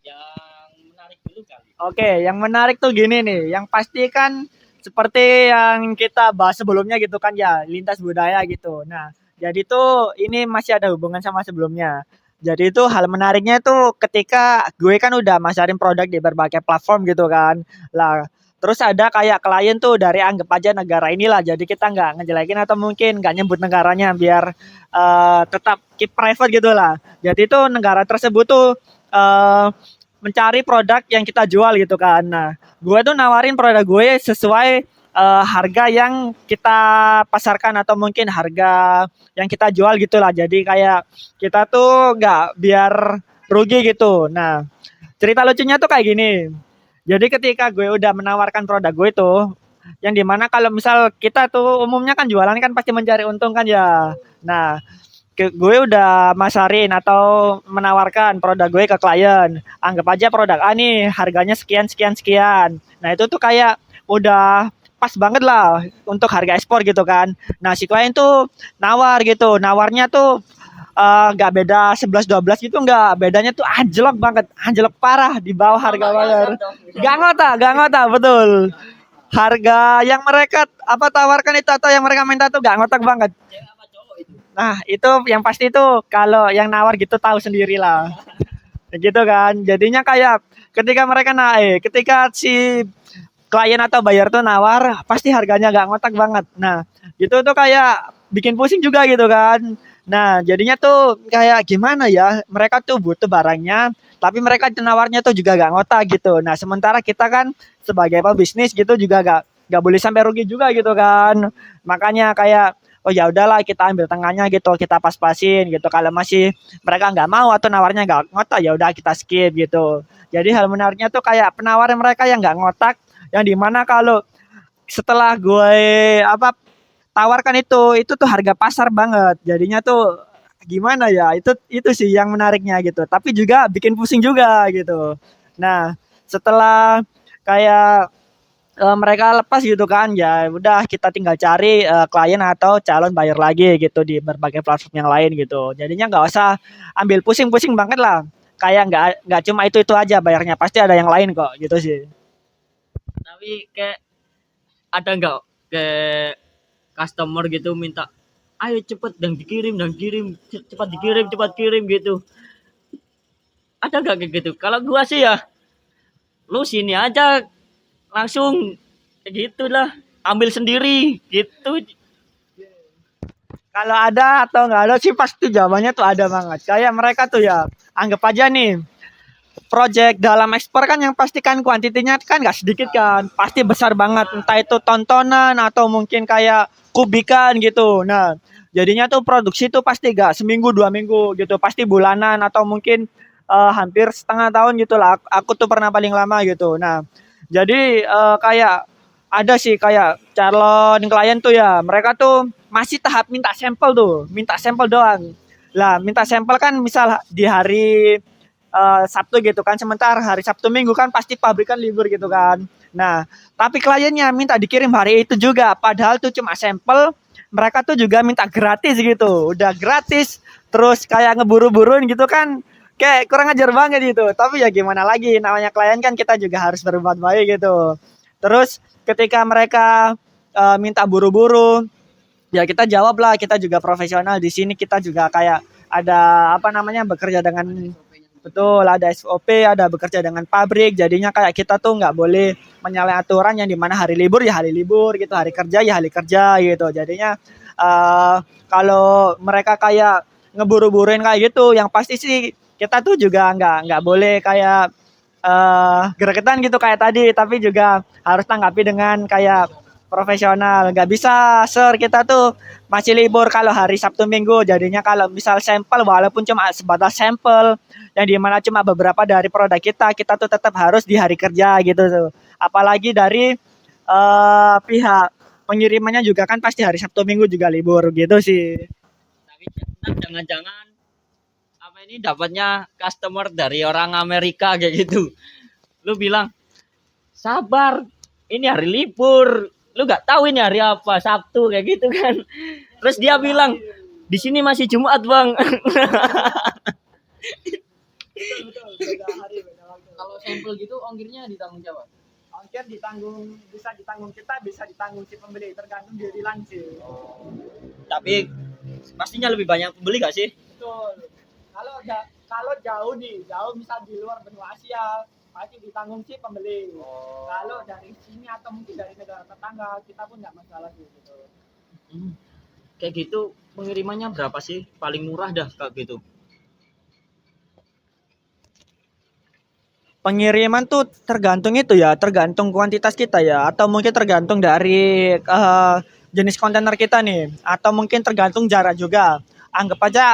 Yang menarik dulu kali. Oke, yang menarik tuh gini nih. Yang pasti kan seperti yang kita bahas sebelumnya gitu kan ya, lintas budaya gitu. Nah, jadi tuh ini masih ada hubungan sama sebelumnya. Jadi itu hal menariknya tuh ketika gue kan udah masarin produk di berbagai platform gitu kan. Lah, terus ada kayak klien tuh dari anggap aja negara inilah. Jadi kita nggak ngejelekin atau mungkin nggak nyebut negaranya biar tetap keep private gitu lah. Jadi tuh negara tersebut tuh mencari produk yang kita jual gitu kan. Nah, gue tuh nawarin produk gue sesuai harga yang kita pasarkan atau mungkin harga yang kita jual gitulah. Jadi kayak kita tuh nggak biar rugi gitu. Nah, cerita lucunya tuh kayak gini. Jadi ketika gue udah menawarkan produk gue itu, yang dimana kalau misal kita tuh umumnya kan jualan kan pasti mencari untung kan ya. Nah, gue udah masarin atau menawarkan produk gue ke klien. Anggap aja produk A nih harganya sekian sekian sekian. Nah itu tuh kayak udah pas banget lah untuk harga ekspor gitu kan. Nah si klien tuh nawar gitu. Nawarnya tuh nggak beda 11-12 gitu, nggak, bedanya tuh anjlok banget, anjlok parah di bawah harga bayar. Gak ngotak betul. Harga yang mereka apa tawarkan itu atau yang mereka minta tuh gak ngotak banget. Nah, itu yang pasti tuh kalau yang nawar gitu tahu sendiri lah. Gitu kan. Jadinya kayak ketika mereka naik, ketika si klien atau bayar tuh nawar, pasti harganya gak ngotak banget. Nah, itu tuh kayak bikin pusing juga gitu kan. Nah, jadinya tuh kayak gimana ya? Mereka tuh butuh barangnya, tapi mereka nawarnya tuh juga gak ngotak gitu. Nah, sementara kita kan sebagai pebisnis gitu juga gak boleh sampai rugi juga gitu kan. Makanya kayak oh ya udahlah kita ambil tengahnya gitu, kita pas-pasin gitu. Kalau masih mereka nggak mau atau nawarnya nggak ngotak ya udah kita skip gitu. Jadi hal menariknya tuh kayak penawaran mereka yang nggak ngotak, yang dimana kalau setelah gue apa tawarkan itu tuh harga pasar banget. Jadinya tuh gimana ya? Itu sih yang menariknya gitu. Tapi juga bikin pusing juga gitu. Nah, setelah kayak mereka lepas gitu kan ya udah kita tinggal cari klien atau calon buyer lagi gitu di berbagai platform yang lain gitu. Jadinya nggak usah ambil pusing-pusing banget lah. Kayak nggak cuma itu aja bayarnya, pasti ada yang lain kok gitu sih. Tapi kayak ada nggak ke customer gitu minta ayo cepet dan kirim cepat kirim gitu, ada nggak kayak gitu? Kalau gua sih ya lu sini aja langsung kayak gitulah, ambil sendiri gitu. Kalau ada atau nggak ada sih pasti jawabannya tuh ada banget. Kayak mereka tuh ya anggap aja nih project dalam ekspor kan yang pastikan kuantitinya kan nggak sedikit kan, pasti besar banget, entah itu tontonan atau mungkin kayak kubikan gitu. Nah, jadinya tuh produksi tuh pasti gak seminggu 2 minggu gitu, pasti bulanan atau mungkin hampir setengah tahun gitu lah. Aku tuh pernah paling lama gitu. Nah, jadi kayak ada sih kayak calon klien tuh ya, mereka tuh masih tahap minta sampel tuh, minta sampel doang. Lah, minta sampel kan misal di hari Sabtu gitu kan, sementara hari Sabtu Minggu kan pasti pabrikan libur gitu kan. Nah, tapi kliennya minta dikirim hari itu juga, padahal tuh cuma sampel, mereka tuh juga minta gratis gitu, udah gratis, terus kayak ngeburu-buruin gitu kan, kayak kurang ajar banget gitu. Tapi ya gimana lagi, namanya klien kan kita juga harus berbuat baik gitu. Terus ketika mereka minta buru-buru, ya kita jawab lah, kita juga profesional di sini, kita juga kayak ada apa namanya bekerja dengan betul, ada SOP, ada bekerja dengan pabrik. Jadinya kayak kita tuh nggak boleh menyalahi aturan yang dimana hari libur ya hari libur gitu, hari kerja ya hari kerja gitu. Jadinya kalau mereka kayak ngeburu-buruin kayak gitu, yang pasti sih kita tuh juga nggak boleh kayak gregetan gitu kayak tadi, tapi juga harus tanggapi dengan kayak profesional. Nggak bisa sir kita tuh masih libur kalau hari Sabtu Minggu. Jadinya kalau misal sampel walaupun cuma sebatas sampel yang dimana cuma beberapa dari produk kita tuh tetap harus di hari kerja gitu tuh. Apalagi dari pihak pengirimannya juga kan pasti hari Sabtu Minggu juga libur gitu sih. Tapi jangan-jangan apa ini dapatnya customer dari orang Amerika kayak gitu, lu bilang sabar ini hari libur, lu nggak tahu ini hari apa, Sabtu kayak gitu kan, terus dia bilang di sini masih Jumat bang. Kalau sampel gitu ongkirnya ditanggung siapa? Ongkir ditanggung, bisa ditanggung kita, bisa ditanggung si pembeli, tergantung dia dilansir. Tapi pastinya lebih banyak pembeli gak sih? Betul. Kalau jauh nih, jauh misal di luar benua Asia, pasti ditanggung si pembeli. Kalau dari sini atau mungkin dari negara tetangga, kita pun nggak masalah sih gitu. Kayak gitu pengirimannya berapa sih? Paling murah dah kayak gitu. Pengiriman tuh tergantung itu ya, tergantung kuantitas kita ya, atau mungkin tergantung dari jenis kontainer kita nih, atau mungkin tergantung jarak juga. Anggap aja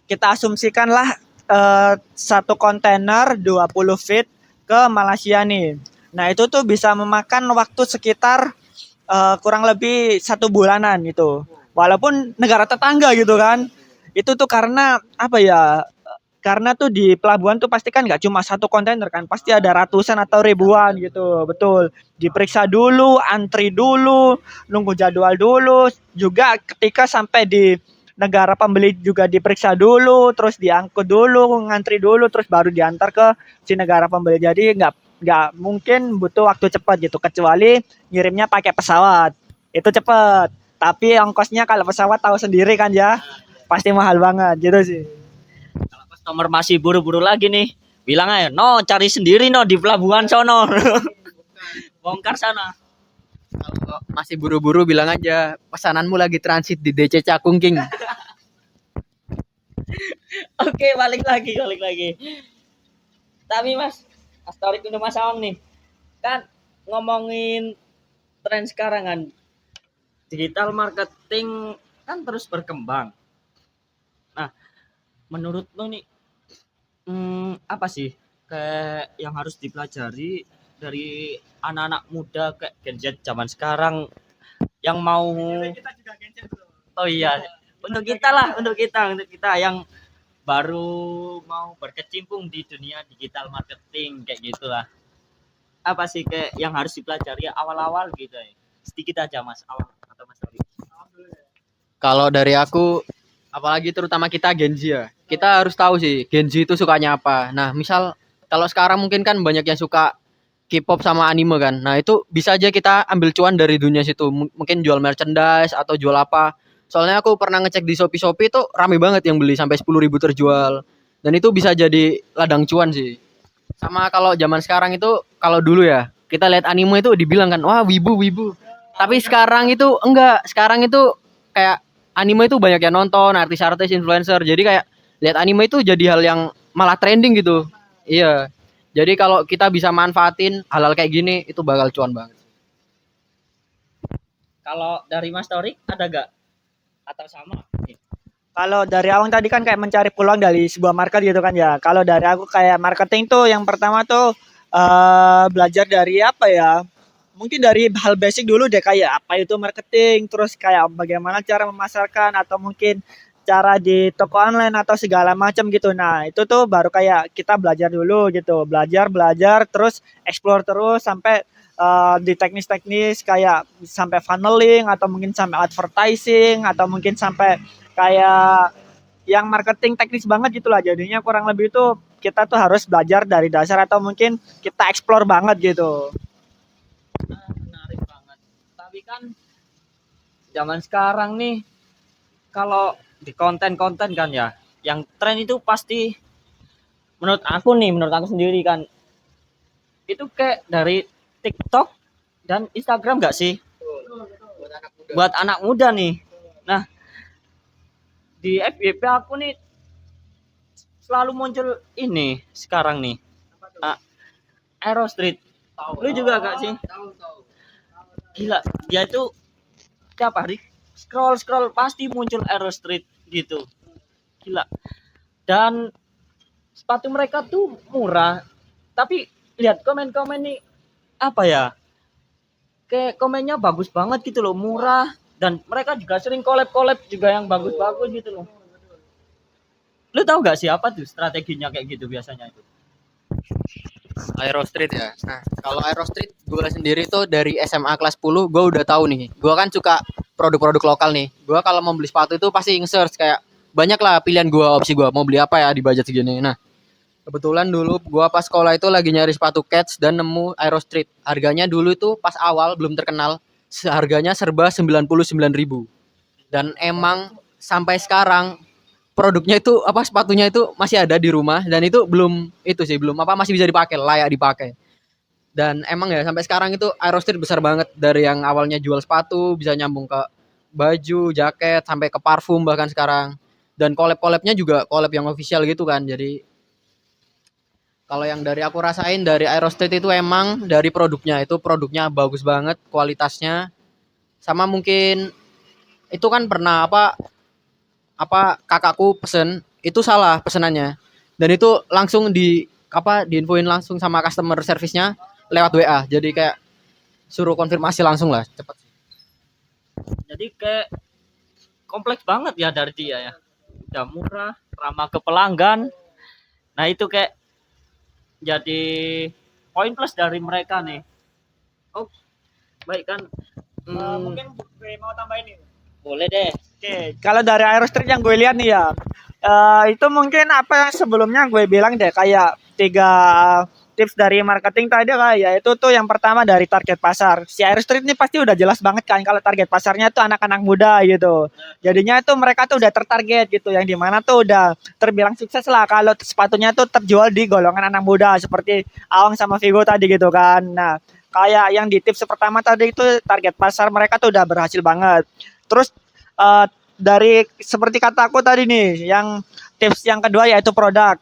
kita asumsikanlah satu kontainer 20 feet ke Malaysia nih. Nah itu tuh bisa memakan waktu sekitar kurang lebih 1 bulanan itu. Walaupun negara tetangga gitu kan. Itu tuh karena apa ya? Karena tuh di pelabuhan tuh pasti kan nggak cuma satu kontainer kan, pasti ada ratusan atau ribuan gitu, betul. Diperiksa dulu, antri dulu, nunggu jadwal dulu, juga ketika sampai di negara pembeli juga diperiksa dulu, terus diangkut dulu, ngantri dulu, terus baru diantar ke si negara pembeli. Jadi nggak mungkin butuh waktu cepat gitu, kecuali ngirimnya pakai pesawat, itu cepat. Tapi ongkosnya kalau pesawat tahu sendiri kan ya, pasti mahal banget gitu sih. Kalau customer masih buru-buru lagi nih, bilang aja, no cari sendiri no di pelabuhan sono. Bongkar sana. Kalau masih buru-buru bilang aja pesananmu lagi transit di DC Cakung King. Oke, balik lagi. Tapi Mas Torik untuk Mas Awang nih, kan ngomongin tren sekarang kan, digital marketing kan terus berkembang. Nah, menurut lo nih, apa sih kayak yang harus dipelajari dari anak-anak muda kayak Gen Z zaman sekarang yang mau, oh iya, untuk kita yang baru mau berkecimpung di dunia digital marketing kayak gitulah. Apa sih kayak yang harus dipelajari awal-awal gitu ya? Sedikit aja Mas Awang atau Mas Torik. Kalau dari aku, apalagi terutama kita Gen Z ya, kita harus tahu sih Gen Z itu sukanya apa. Nah, misal kalau sekarang mungkin kan banyak yang suka K-pop sama anime kan. Nah, itu bisa aja kita ambil cuan dari dunia situ. Mungkin jual merchandise atau jual apa. Soalnya aku pernah ngecek di Shopee itu rame banget yang beli sampai 10.000 terjual. Dan itu bisa jadi ladang cuan sih. Sama kalau zaman sekarang itu, kalau dulu ya, kita lihat anime itu dibilang kan, wah wibu. Tapi sekarang itu enggak. Sekarang itu kayak anime itu banyak yang nonton, artis-artis, influencer. Jadi kayak lihat anime itu jadi hal yang malah trending gitu. Iya. Jadi kalau kita bisa manfaatin hal-hal kayak gini, itu bakal cuan banget. Kalau dari Mas Torik ada gak? Atau sama? Kalau dari Awang tadi kan kayak mencari peluang dari sebuah market gitu kan ya. Kalau dari aku kayak marketing tuh yang pertama tuh belajar dari apa ya? Mungkin dari hal basic dulu deh, kayak apa itu marketing, terus kayak bagaimana cara memasarkan, atau mungkin cara di toko online atau segala macam gitu. Nah, itu tuh baru kayak kita belajar dulu gitu. Belajar terus explore terus sampai di teknis-teknis kayak sampai funneling, atau mungkin sampai advertising, atau mungkin sampai kayak yang marketing teknis banget gitulah. Jadinya kurang lebih itu kita tuh harus belajar dari dasar, atau mungkin kita explore banget gitu. Menarik banget. Tapi kan zaman sekarang nih, kalau di konten-konten kan ya, yang tren itu pasti menurut aku sendiri kan, itu kayak dari TikTok dan Instagram gak sih? Buat anak muda nih. Nah, di FYP aku nih selalu muncul ini sekarang nih. Aero Street. Lu juga gak sih? Gila, dia itu tiap hari scroll pasti muncul Aero Street gitu. Gila. Dan sepatu mereka tuh murah, tapi lihat komen-komen nih, apa ya, kayak komennya bagus banget gitu loh, murah, dan mereka juga sering collab juga yang bagus-bagus gitu loh. Lu tahu gak sih apa tuh strateginya kayak gitu biasanya itu? Aero Street ya. Nah, kalau Aero Street gue sendiri tuh dari SMA kelas 10 gue udah tahu nih. Gue kan suka produk-produk lokal nih. Gue kalau mau beli sepatu itu pasti nge-search kayak banyak lah pilihan gue, opsi gue mau beli apa ya di budget segini. Nah, kebetulan dulu gue pas sekolah itu lagi nyari sepatu Keds dan nemu Aero Street. Harganya dulu itu pas awal belum terkenal, harganya serba 99.000. Dan emang sampai sekarang produknya itu apa, sepatunya itu masih ada di rumah, dan itu belum itu sih, belum apa, masih bisa dipakai, layak dipakai. Dan emang ya sampai sekarang itu Aero Street besar banget, dari yang awalnya jual sepatu bisa nyambung ke baju, jaket, sampai ke parfum bahkan sekarang. Dan collab-collabnya juga collab yang official gitu kan. Jadi Kalau yang dari aku rasain dari Aerostate itu emang dari produknya bagus banget kualitasnya. Sama mungkin itu kan pernah kakakku pesen itu salah pesenannya dan itu langsung diinfoin langsung sama customer service-nya lewat WA. Jadi kayak suruh konfirmasi langsung lah cepet. Jadi kayak kompleks banget ya dari dia ya. Udah murah, ramah ke pelanggan. Nah itu kayak jadi poin plus dari mereka nih. Oh baik kan. Mungkin gue mau tambahin ini. Boleh deh. Oke, kalau dari Aerostreet yang gue lihat nih ya, itu mungkin apa yang sebelumnya gue bilang deh, kayak 3 tips dari marketing tadi kayak itu tuh yang pertama dari target pasar. Si Aerostreet ini pasti udah jelas banget kan kalau target pasarnya tuh anak-anak muda gitu. Jadinya tuh mereka tuh udah tertarget gitu, yang dimana tuh udah terbilang sukses lah kalau sepatunya tuh terjual di golongan anak muda seperti Awang sama Vigo tadi gitu kan. Nah, kayak yang di tips pertama tadi itu target pasar mereka tuh udah berhasil banget. Terus dari seperti kata aku tadi nih, yang tips yang kedua yaitu produk.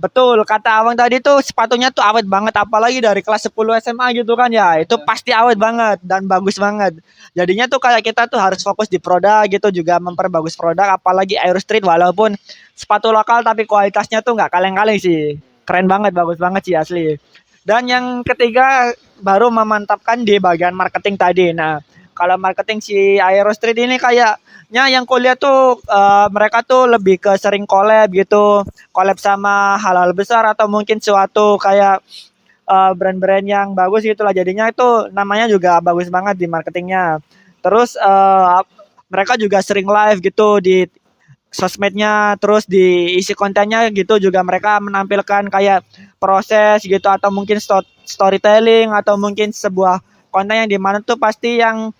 Betul, kata Abang tadi tuh sepatunya tuh awet banget, apalagi dari kelas 10 SMA gitu kan ya. Itu pasti awet banget dan bagus banget. Jadinya tuh kayak kita tuh harus fokus di produk gitu, juga memperbagus produk, apalagi Aerostreet walaupun sepatu lokal tapi kualitasnya tuh nggak kaleng-kaleng sih. Keren banget, bagus banget sih asli. Dan yang ketiga baru memantapkan di bagian marketing tadi. Nah, kalau marketing si Aerostreet ini kayaknya yang kuliah tuh mereka tuh lebih ke sering collab gitu, collab sama hal-hal besar atau mungkin suatu kayak brand-brand yang bagus gitulah. Jadinya itu namanya juga bagus banget di marketingnya. Terus mereka juga sering live gitu di sosmednya, terus diisi kontennya gitu juga mereka menampilkan kayak proses gitu atau mungkin storytelling atau mungkin sebuah konten yang dimana tuh pasti yang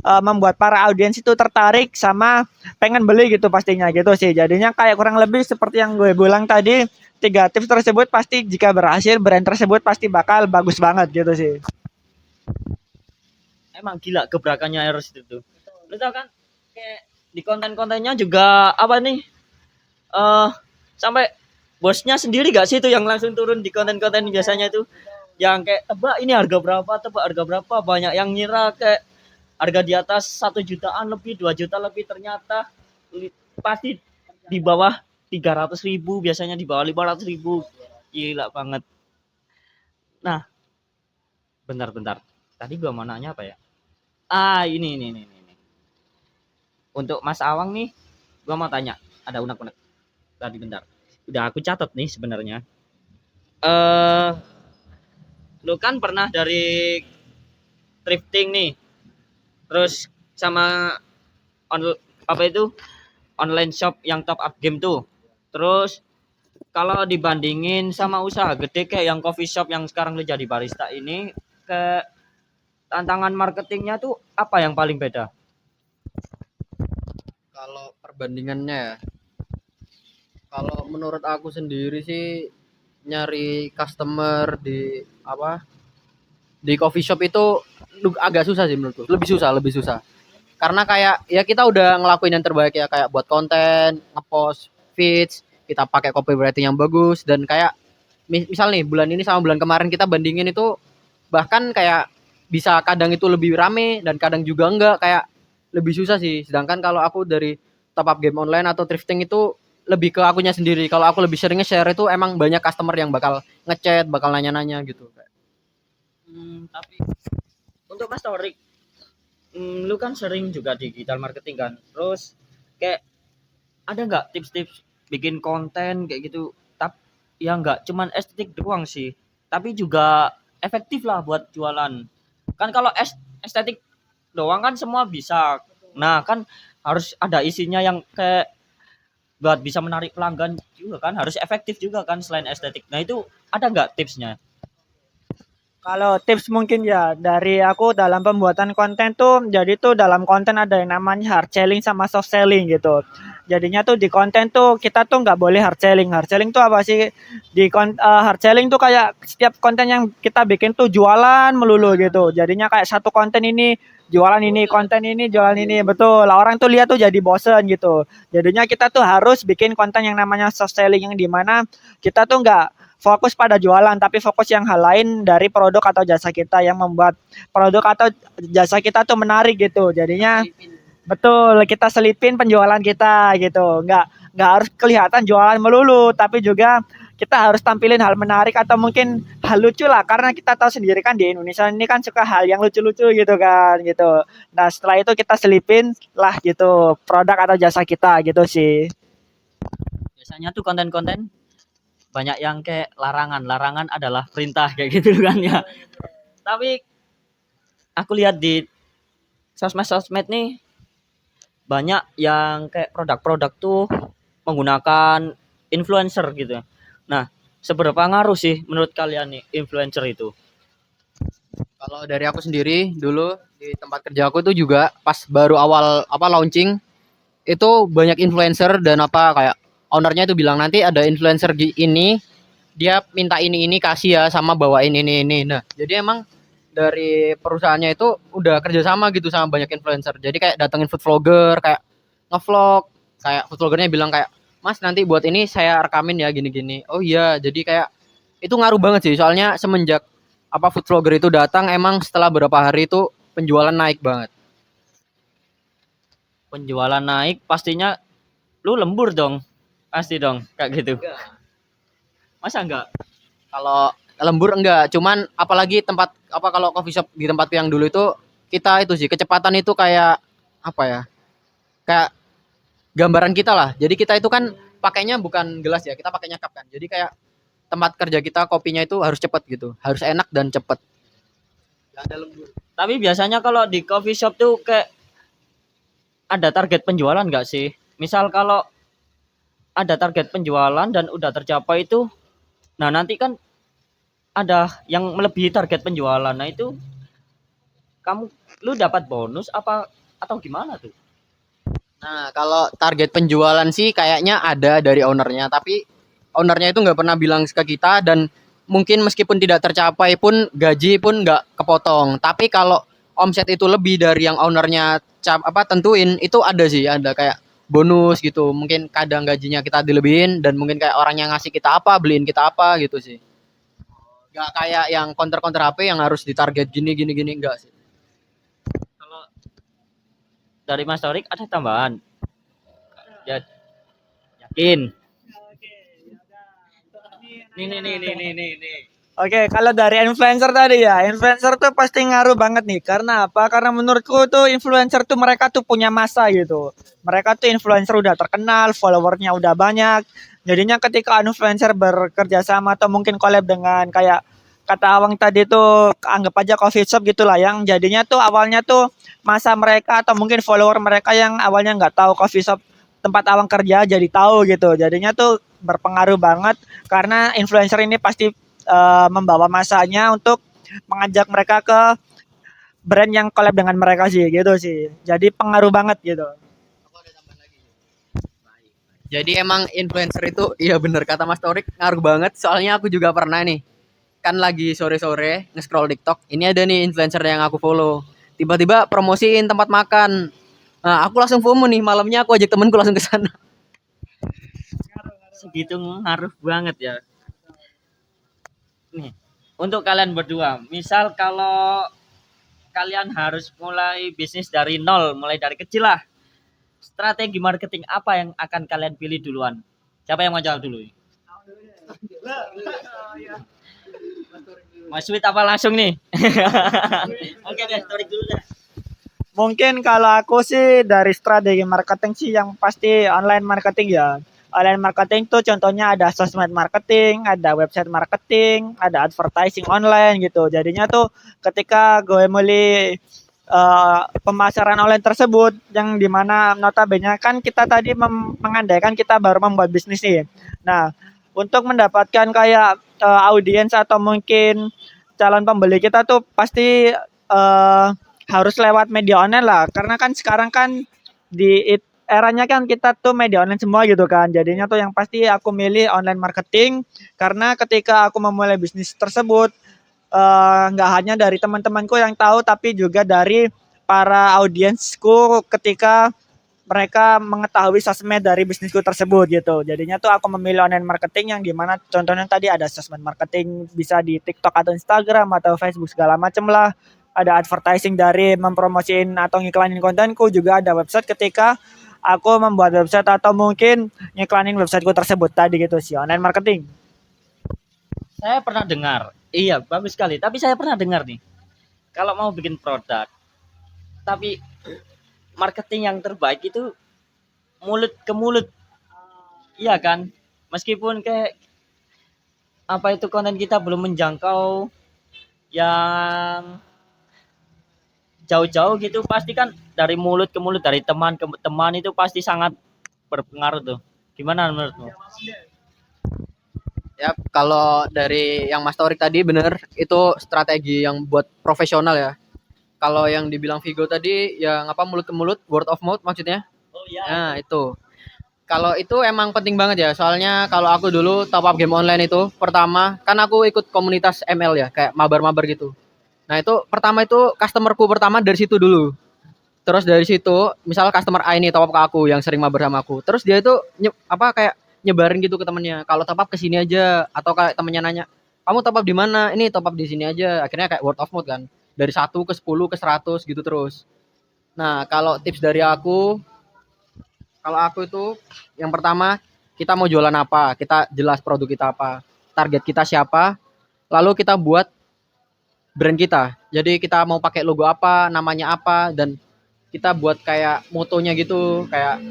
membuat para audiens itu tertarik sama pengen beli gitu pastinya gitu sih. Jadinya kayak kurang lebih seperti yang gue bilang tadi, 3 tips tersebut pasti jika berhasil brand tersebut pasti bakal bagus banget gitu sih. Emang gila gebrakannya Eros itu. Lu tau kan kayak di konten-kontennya juga apa nih? Sampai bosnya sendiri gak sih itu yang langsung turun di konten-konten biasanya itu yang kayak tebak harga berapa, banyak yang ngira kayak harga di atas 1 jutaan lebih, 2 juta lebih, ternyata pasti di bawah 300.000, biasanya di bawah 500.000. Gila banget. Nah, bentar. Tadi gua mau nanya apa ya? Ini. Untuk Mas Awang nih, gua mau tanya. Ada unek-unek. Tadi bentar. Udah aku catat nih sebenarnya. Lu kan pernah dari thrifting nih. Terus sama apa itu? Online shop yang top up game tuh. Terus kalau dibandingin sama usaha gede kayak yang coffee shop yang sekarang lu jadi barista ini, ke tantangan marketingnya tuh apa yang paling beda? Kalau perbandingannya ya, kalau menurut aku sendiri sih nyari customer di coffee shop itu agak susah sih menurutku. Lebih susah. Karena kayak ya kita udah ngelakuin yang terbaik ya, kayak buat konten, ngepost feeds, kita pakai copywriting yang bagus dan kayak misal nih bulan ini sama bulan kemarin kita bandingin itu bahkan kayak bisa kadang itu lebih rame dan kadang juga enggak, kayak lebih susah sih. Sedangkan kalau aku dari top up game online atau thrifting itu lebih ke akunya sendiri. Kalau aku lebih sering nge-share itu emang banyak customer yang bakal ngechat, bakal nanya-nanya gitu. Tapi untuk Mas Torik, lu kan sering juga digital marketing kan. Terus kayak ada nggak tips-tips bikin konten kayak gitu? Tapi ya nggak cuman estetik doang sih, tapi juga efektif lah buat jualan. Kan kalau estetik doang kan semua bisa. Nah, kan harus ada isinya yang kayak buat bisa menarik pelanggan juga kan, harus efektif juga kan selain estetik. Nah, itu ada nggak tipsnya? Kalau tips mungkin ya dari aku dalam pembuatan konten tuh, jadi tuh dalam konten ada yang namanya hard selling sama soft selling gitu. Jadinya tuh di konten tuh kita tuh nggak boleh hard selling. Hard selling tuh apa sih? Hard selling tuh kayak setiap konten yang kita bikin tuh jualan melulu gitu. Jadinya kayak satu konten ini jualan ini, konten ini jualan ini, betul. Orang tuh lihat tuh jadi bosen gitu. Jadinya kita tuh harus bikin konten yang namanya soft selling, yang dimana kita tuh nggak fokus pada jualan, tapi fokus yang hal lain dari produk atau jasa kita yang membuat produk atau jasa kita tuh menarik gitu. Jadinya betul kita selipin penjualan kita gitu. Nggak harus kelihatan jualan melulu, tapi juga kita harus tampilin hal menarik atau mungkin hal lucu lah, karena kita tahu sendiri kan di Indonesia ini kan suka hal yang lucu-lucu gitu kan gitu. Nah setelah itu kita selipin lah gitu produk atau jasa kita gitu sih. Biasanya tuh konten-konten banyak yang kayak larangan adalah perintah kayak gitu kan ya. Tapi aku lihat di sosmed nih banyak yang kayak produk-produk tuh menggunakan influencer gitu. Nah, seberapa ngaruh sih menurut kalian nih influencer itu? Kalau dari aku sendiri dulu di tempat kerja aku tuh juga pas baru awal launching itu banyak influencer dan kayak ownernya itu bilang nanti ada influencer ini dia minta ini kasih ya sama bawain ini. Nah, jadi emang dari perusahaannya itu udah kerjasama gitu sama banyak influencer. Jadi kayak datengin food vlogger, kayak ngevlog, kayak food vloggernya bilang kayak Mas nanti buat ini saya rekamin ya gini-gini. Oh iya, jadi kayak itu ngaruh banget sih. Soalnya semenjak food vlogger itu datang, emang setelah beberapa hari itu penjualan naik banget. Penjualan naik pastinya lu lembur dong. Pasti dong kayak gitu. Masa enggak? Kalau lembur enggak, cuman apalagi tempat kalau coffee shop di tempatku yang dulu itu kita itu sih kecepatan itu kayak apa ya? Kayak gambaran kita lah. Jadi kita itu kan pakainya bukan gelas ya, kita pakainya cup kan. Jadi kayak tempat kerja kita kopinya itu harus cepet gitu, harus enak dan cepet. Gak ada lembur. Tapi biasanya kalau di coffee shop tuh kayak ada target penjualan nggak sih? Misal kalau ada target penjualan dan udah tercapai itu, nah nanti kan ada yang melebihi target penjualan. Nah itu lu dapat bonus apa atau gimana tuh? Nah, kalau target penjualan sih kayaknya ada dari ownernya, tapi ownernya itu nggak pernah bilang ke kita dan mungkin meskipun tidak tercapai pun gaji pun nggak kepotong. Tapi kalau omset itu lebih dari yang ownernya tentuin itu ada sih, ada kayak bonus gitu. Mungkin kadang gajinya kita dilebihin dan mungkin kayak orang yang ngasih kita beliin kita gitu sih. Nggak kayak yang counter HP yang harus ditarget gini enggak sih. Kalau dari Mas Torik ada tambahan? Ya, yakin? Nih. Oke, kalau dari influencer tadi ya, influencer tuh pasti ngaruh banget nih. Karena apa? Karena menurutku tuh influencer tuh mereka tuh punya masa gitu. Mereka tuh influencer udah terkenal, followernya udah banyak. Jadinya ketika influencer bekerja sama atau mungkin collab dengan kayak kata Awang tadi tuh anggap aja coffee shop gitulah yang jadinya tuh awalnya tuh masa mereka atau mungkin follower mereka yang awalnya nggak tahu coffee shop tempat Awang kerja jadi tahu gitu. Jadinya tuh berpengaruh banget karena influencer ini pasti membawa masanya untuk mengajak mereka ke brand yang collab dengan mereka sih gitu sih. Jadi pengaruh banget gitu. Jadi emang influencer itu iya bener kata Mas Torik ngaruh banget. Soalnya aku juga pernah nih kan lagi sore-sore nge-scroll TikTok. Ini ada nih influencer yang aku follow. Tiba-tiba promosiin tempat makan. Nah, aku langsung FOMO nih, malamnya aku ajak temenku langsung ke sana. Segitu ngaruh banget ya. Nih, untuk kalian berdua, misal kalau kalian harus mulai bisnis dari nol, mulai dari kecil lah. Strategi marketing apa yang akan kalian pilih duluan? Siapa yang mau jawab dulu? Mas Sweet apa langsung nih? Oke deh, Torik dulu deh. Mungkin kalau aku sih dari strategi marketing sih yang pasti online marketing ya. Online marketing tuh contohnya ada sosmed marketing, ada website marketing, ada advertising online gitu. Jadinya tuh ketika gue mulai pemasaran online tersebut yang dimana notabene kan kita tadi mengandaikan kita baru membuat bisnis nih. Nah, untuk mendapatkan kayak audiens atau mungkin calon pembeli kita tuh pasti harus lewat media online lah karena kan sekarang kan di eranya kan kita tuh media online semua gitu kan jadinya tuh yang pasti aku milih online marketing karena ketika aku memulai bisnis tersebut nggak hanya dari teman-temanku yang tahu tapi juga dari para audiensku ketika mereka mengetahui sosmed dari bisnisku tersebut gitu. Jadinya tuh aku memilih online marketing yang dimana contohnya tadi ada sosmed marketing bisa di TikTok atau Instagram atau Facebook segala macem lah. Ada advertising dari mempromosiin atau ngiklanin kontenku, juga ada website ketika aku membuat website atau mungkin ngiklanin websiteku tersebut tadi gitu sih online marketing. Saya pernah dengar. Iya, bagus sekali. Tapi saya pernah dengar nih, kalau mau bikin produk, tapi marketing yang terbaik itu mulut ke mulut. Iya kan? Meskipun kayak apa itu konten kita belum menjangkau yang jauh-jauh gitu, pasti kan dari mulut ke mulut, dari teman ke teman itu pasti sangat berpengaruh tuh. Gimana menurutmu? Ya, kalau dari yang Mas Torik tadi bener, itu strategi yang buat profesional ya. Kalau yang dibilang Vigo tadi, yang apa mulut ke mulut, word of mouth maksudnya. Oh iya. Nah, itu. Kalau itu emang penting banget ya. Soalnya kalau aku dulu top up game online itu, pertama kan aku ikut komunitas ML ya, kayak mabar-mabar gitu. Nah, itu pertama itu customerku pertama dari situ dulu. Terus dari situ, misal customer A ini top up ke aku yang sering mabar sama aku. Terus dia itu apa kayak nyebarin gitu ke temennya. Kalau top up ke sini aja atau kayak temennya nanya, "Kamu top up di mana?" "Ini top up di sini aja." Akhirnya kayak word of mouth kan. Dari 1 ke 10 ke 100 gitu terus. Nah, kalau tips dari aku, kalau aku itu yang pertama kita mau jualan apa, kita jelas produk kita apa, target kita siapa, lalu kita buat brand kita. Jadi kita mau pakai logo apa, namanya apa, dan kita buat kayak motonya gitu, kayak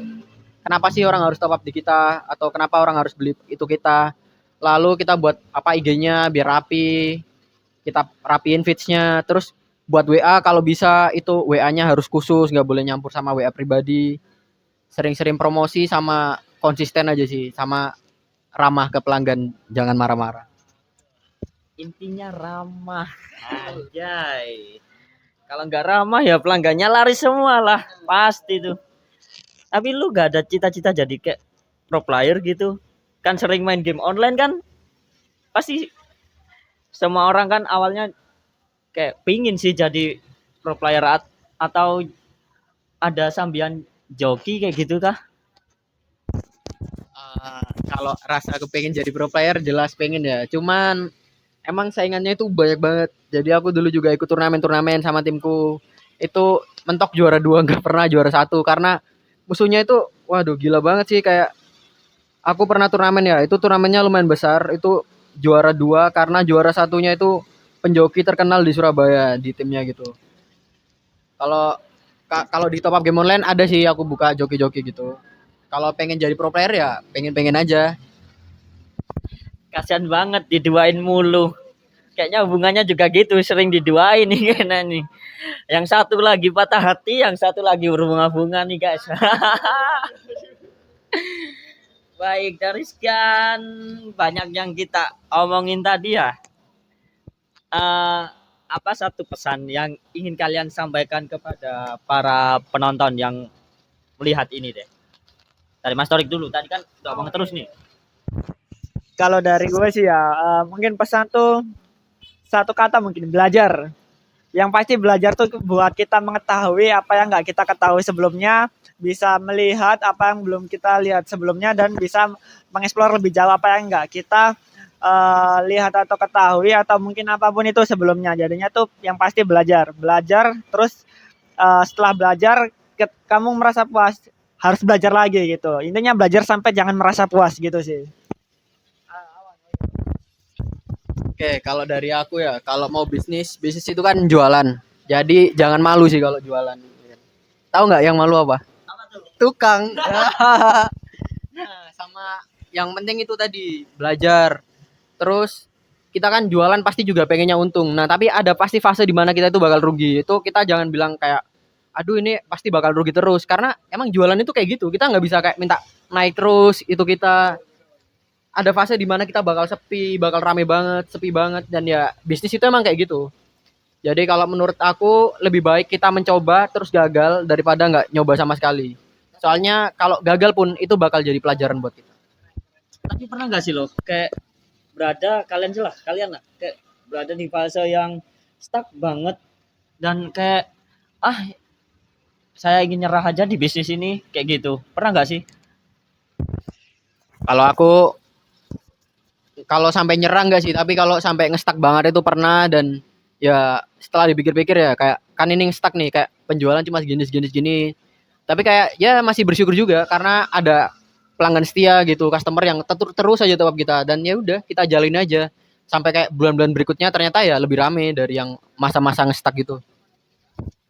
kenapa sih orang harus top up di kita atau kenapa orang harus beli itu kita. Lalu kita buat apa IG-nya biar rapi, kita rapiin feeds-nya, terus buat WA kalau bisa itu WA-nya harus khusus, nggak boleh nyampur sama WA pribadi. Sering-sering promosi sama konsisten aja sih, sama ramah ke pelanggan, jangan marah-marah. Intinya ramah. Anjay. Kalau nggak ramah ya pelanggannya lari semua lah. Pasti tuh. Tapi lu gak ada cita-cita jadi kayak pro player gitu? Kan sering main game online kan? Pasti semua orang kan awalnya kayak pingin sih jadi pro player atau ada sambian joki kayak gitu kah? Kalau rasa kepengen jadi pro player jelas pengen ya. Cuman emang saingannya itu banyak banget. Jadi aku dulu juga ikut turnamen-turnamen sama timku. Itu mentok juara 2 nggak pernah juara 1 karena musuhnya itu waduh gila banget sih kayak aku pernah turnamen ya. Itu turnamennya lumayan besar. Itu juara 2 karena juara satunya itu penjoki terkenal di Surabaya di timnya gitu. Kalau kalau di top up game online ada sih aku buka joki-joki gitu. Kalau pengen jadi pro player ya pengen-pengen aja. Kasian banget diduain mulu. Kayaknya hubungannya juga gitu, sering diduain nih kayaknya nih. Yang satu lagi patah hati, yang satu lagi berbunga-bunga nih guys. Baik, dari sekian banyak yang kita omongin tadi ya. eh, apa satu pesan yang ingin kalian sampaikan kepada para penonton yang melihat ini deh? Dari Mas Torik dulu. Tadi kan udah banget terus nih. Kalau dari gue sih ya mungkin pesan tuh satu kata mungkin belajar. Yang pasti belajar tuh buat kita mengetahui apa yang nggak kita ketahui sebelumnya, bisa melihat apa yang belum kita lihat sebelumnya dan bisa mengeksplor lebih jauh apa yang nggak kita lihat atau ketahui atau mungkin apapun itu sebelumnya. Jadinya tuh yang pasti belajar, belajar terus setelah belajar kamu merasa puas harus belajar lagi gitu. Intinya belajar sampai jangan merasa puas gitu sih. Oke, kalau dari aku ya, kalau mau bisnis, bisnis itu kan jualan. Jadi jangan malu sih kalau jualan. Tahu nggak yang malu apa? Tukang. Nah, sama yang penting itu tadi belajar. Terus kita kan jualan pasti juga pengennya untung. Nah, tapi ada pasti fase di mana kita itu bakal rugi. Itu kita jangan bilang kayak, aduh ini pasti bakal rugi terus. Karena emang jualan itu kayak gitu. Kita nggak bisa kayak minta naik terus. Itu kita ada fase di mana kita bakal sepi, bakal rame banget, sepi banget. Dan ya bisnis itu emang kayak gitu. Jadi kalau menurut aku lebih baik kita mencoba terus gagal daripada nggak nyoba sama sekali. Soalnya kalau gagal pun itu bakal jadi pelajaran buat kita. Tapi pernah nggak sih lo kayak berada kalian lah kayak berada di fase yang stuck banget dan kayak ah saya ingin nyerah aja di bisnis ini kayak gitu. Pernah nggak sih? Kalau aku kalau sampai nyerang enggak sih, tapi kalau sampai ngestak banget itu pernah. Dan ya setelah dipikir-pikir ya kayak kan ini stuck nih, kayak penjualan cuma segini segini segini. Tapi kayak ya masih bersyukur juga karena ada pelanggan setia gitu, customer yang terus aja tetap kita, dan ya udah kita jalin aja sampai kayak bulan-bulan berikutnya ternyata ya lebih rame dari yang masa-masa ngestak gitu.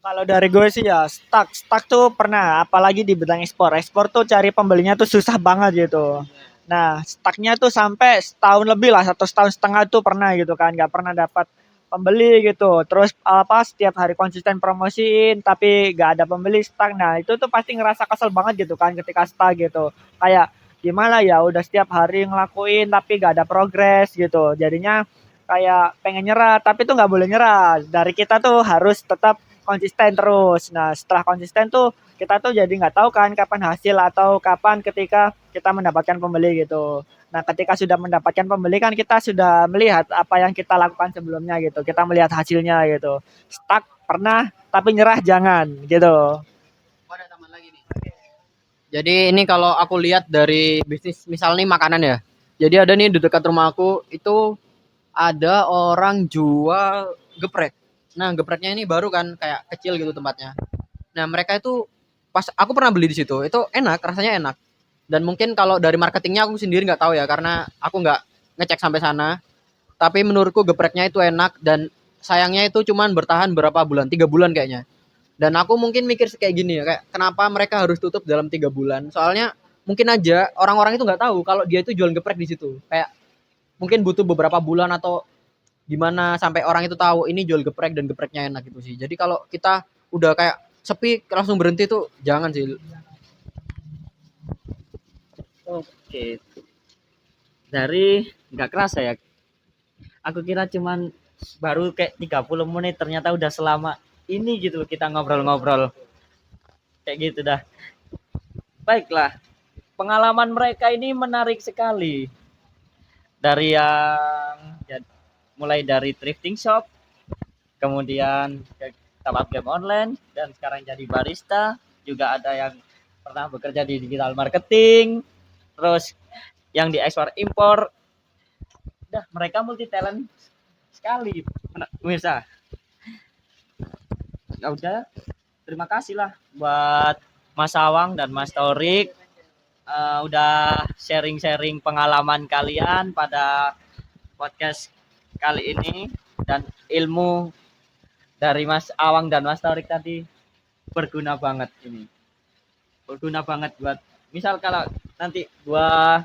Kalau dari gue sih ya stuck tuh pernah, apalagi di bidang ekspor. Ekspor tuh cari pembelinya tuh susah banget gitu. Nah, stucknya tuh sampai setahun lebih lah, 1,5 tahun tuh pernah gitu kan, nggak pernah dapat pembeli gitu. Terus apa setiap hari konsisten promosiin tapi nggak ada pembeli, stuck. Nah, itu tuh pasti ngerasa kesel banget gitu kan ketika stuck gitu. Kayak gimana ya, udah setiap hari ngelakuin tapi nggak ada progres gitu. Jadinya kayak pengen nyerah, tapi tuh nggak boleh nyerah. Dari kita tuh harus tetap konsisten terus. Nah, setelah konsisten tuh kita tuh jadi nggak tahu kan kapan hasil atau kapan ketika kita mendapatkan pembeli gitu. Nah, ketika sudah mendapatkan pembeli kan kita sudah melihat apa yang kita lakukan sebelumnya gitu. Kita melihat hasilnya gitu. Stuck pernah, tapi nyerah jangan gitu. Ada tambahan lagi nih. Jadi ini kalau aku lihat dari bisnis misal nih makanan ya. Jadi ada nih di dekat rumah aku itu ada orang jual geprek. Nah, gepreknya ini baru kan, kayak kecil gitu tempatnya. Nah, mereka itu pas aku pernah beli di situ, itu enak, rasanya enak. Dan mungkin kalau dari marketingnya aku sendiri nggak tahu ya, karena aku nggak ngecek sampai sana. Tapi menurutku gepreknya itu enak, dan sayangnya itu cuman bertahan berapa bulan, 3 bulan kayaknya. Dan aku mungkin mikir kayak gini ya, kayak kenapa mereka harus tutup dalam 3 bulan? Soalnya mungkin aja orang-orang itu nggak tahu kalau dia itu jual geprek di situ. Kayak mungkin butuh beberapa bulan atau gimana sampai orang itu tahu ini jual geprek dan gepreknya enak gitu sih. Jadi kalau kita udah kayak sepi langsung berhenti tuh jangan sih. Oke. Dari nggak kerasa ya. Aku kira cuman baru kayak 30 menit ternyata udah selama ini gitu kita ngobrol-ngobrol. Kayak gitu dah. Baiklah. Pengalaman mereka ini menarik sekali. Dari yang mulai dari thrifting shop, kemudian ke tempat game online, dan sekarang jadi barista. Juga ada yang pernah bekerja di digital marketing, terus yang di ekspor impor. Dah, mereka multi talent sekali pemirsa. Ya udah, terima kasih lah buat Mas Awang dan Mas Torik, udah sharing-sharing pengalaman kalian pada podcast kali ini, dan ilmu dari Mas Awang dan Mas Torik tadi berguna banget ini. Berguna banget buat misal kalau nanti gua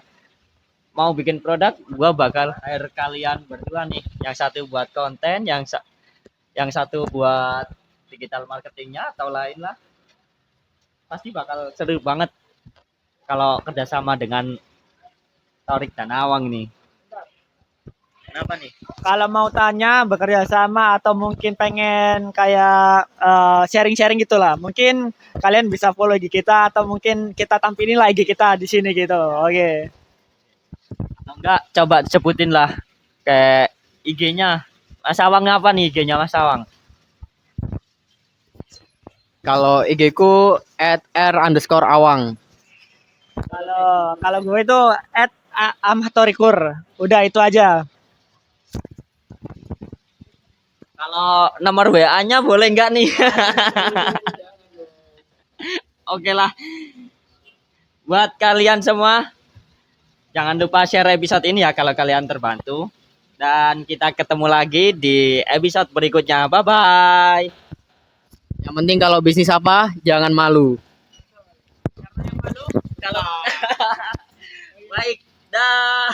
mau bikin produk, gua bakal hire kalian berdua nih. Yang satu buat konten, yang satu buat digital marketingnya atau lain lah. Pasti bakal seru banget kalau kerjasama dengan Torik dan Awang nih. Kenapa nih? Kalau mau tanya bekerja sama atau mungkin pengen kayak sharing-sharing gitulah, mungkin kalian bisa follow IG kita atau mungkin kita tampilin lah IG kita di sini gitu. Oke. Enggak, coba sebutin lah kayak IG-nya. Mas Awang apa nih IG-nya Mas Awang? Kalau IG ku @r_awang. Kalau gue itu @amhatorikur. Udah itu aja. Kalau nomor WA-nya boleh nggak nih? Oke lah. Buat kalian semua, jangan lupa share episode ini ya kalau kalian terbantu. Dan kita ketemu lagi di episode berikutnya. Bye-bye. Yang penting kalau bisnis apa jangan malu. Kalau baik, dah.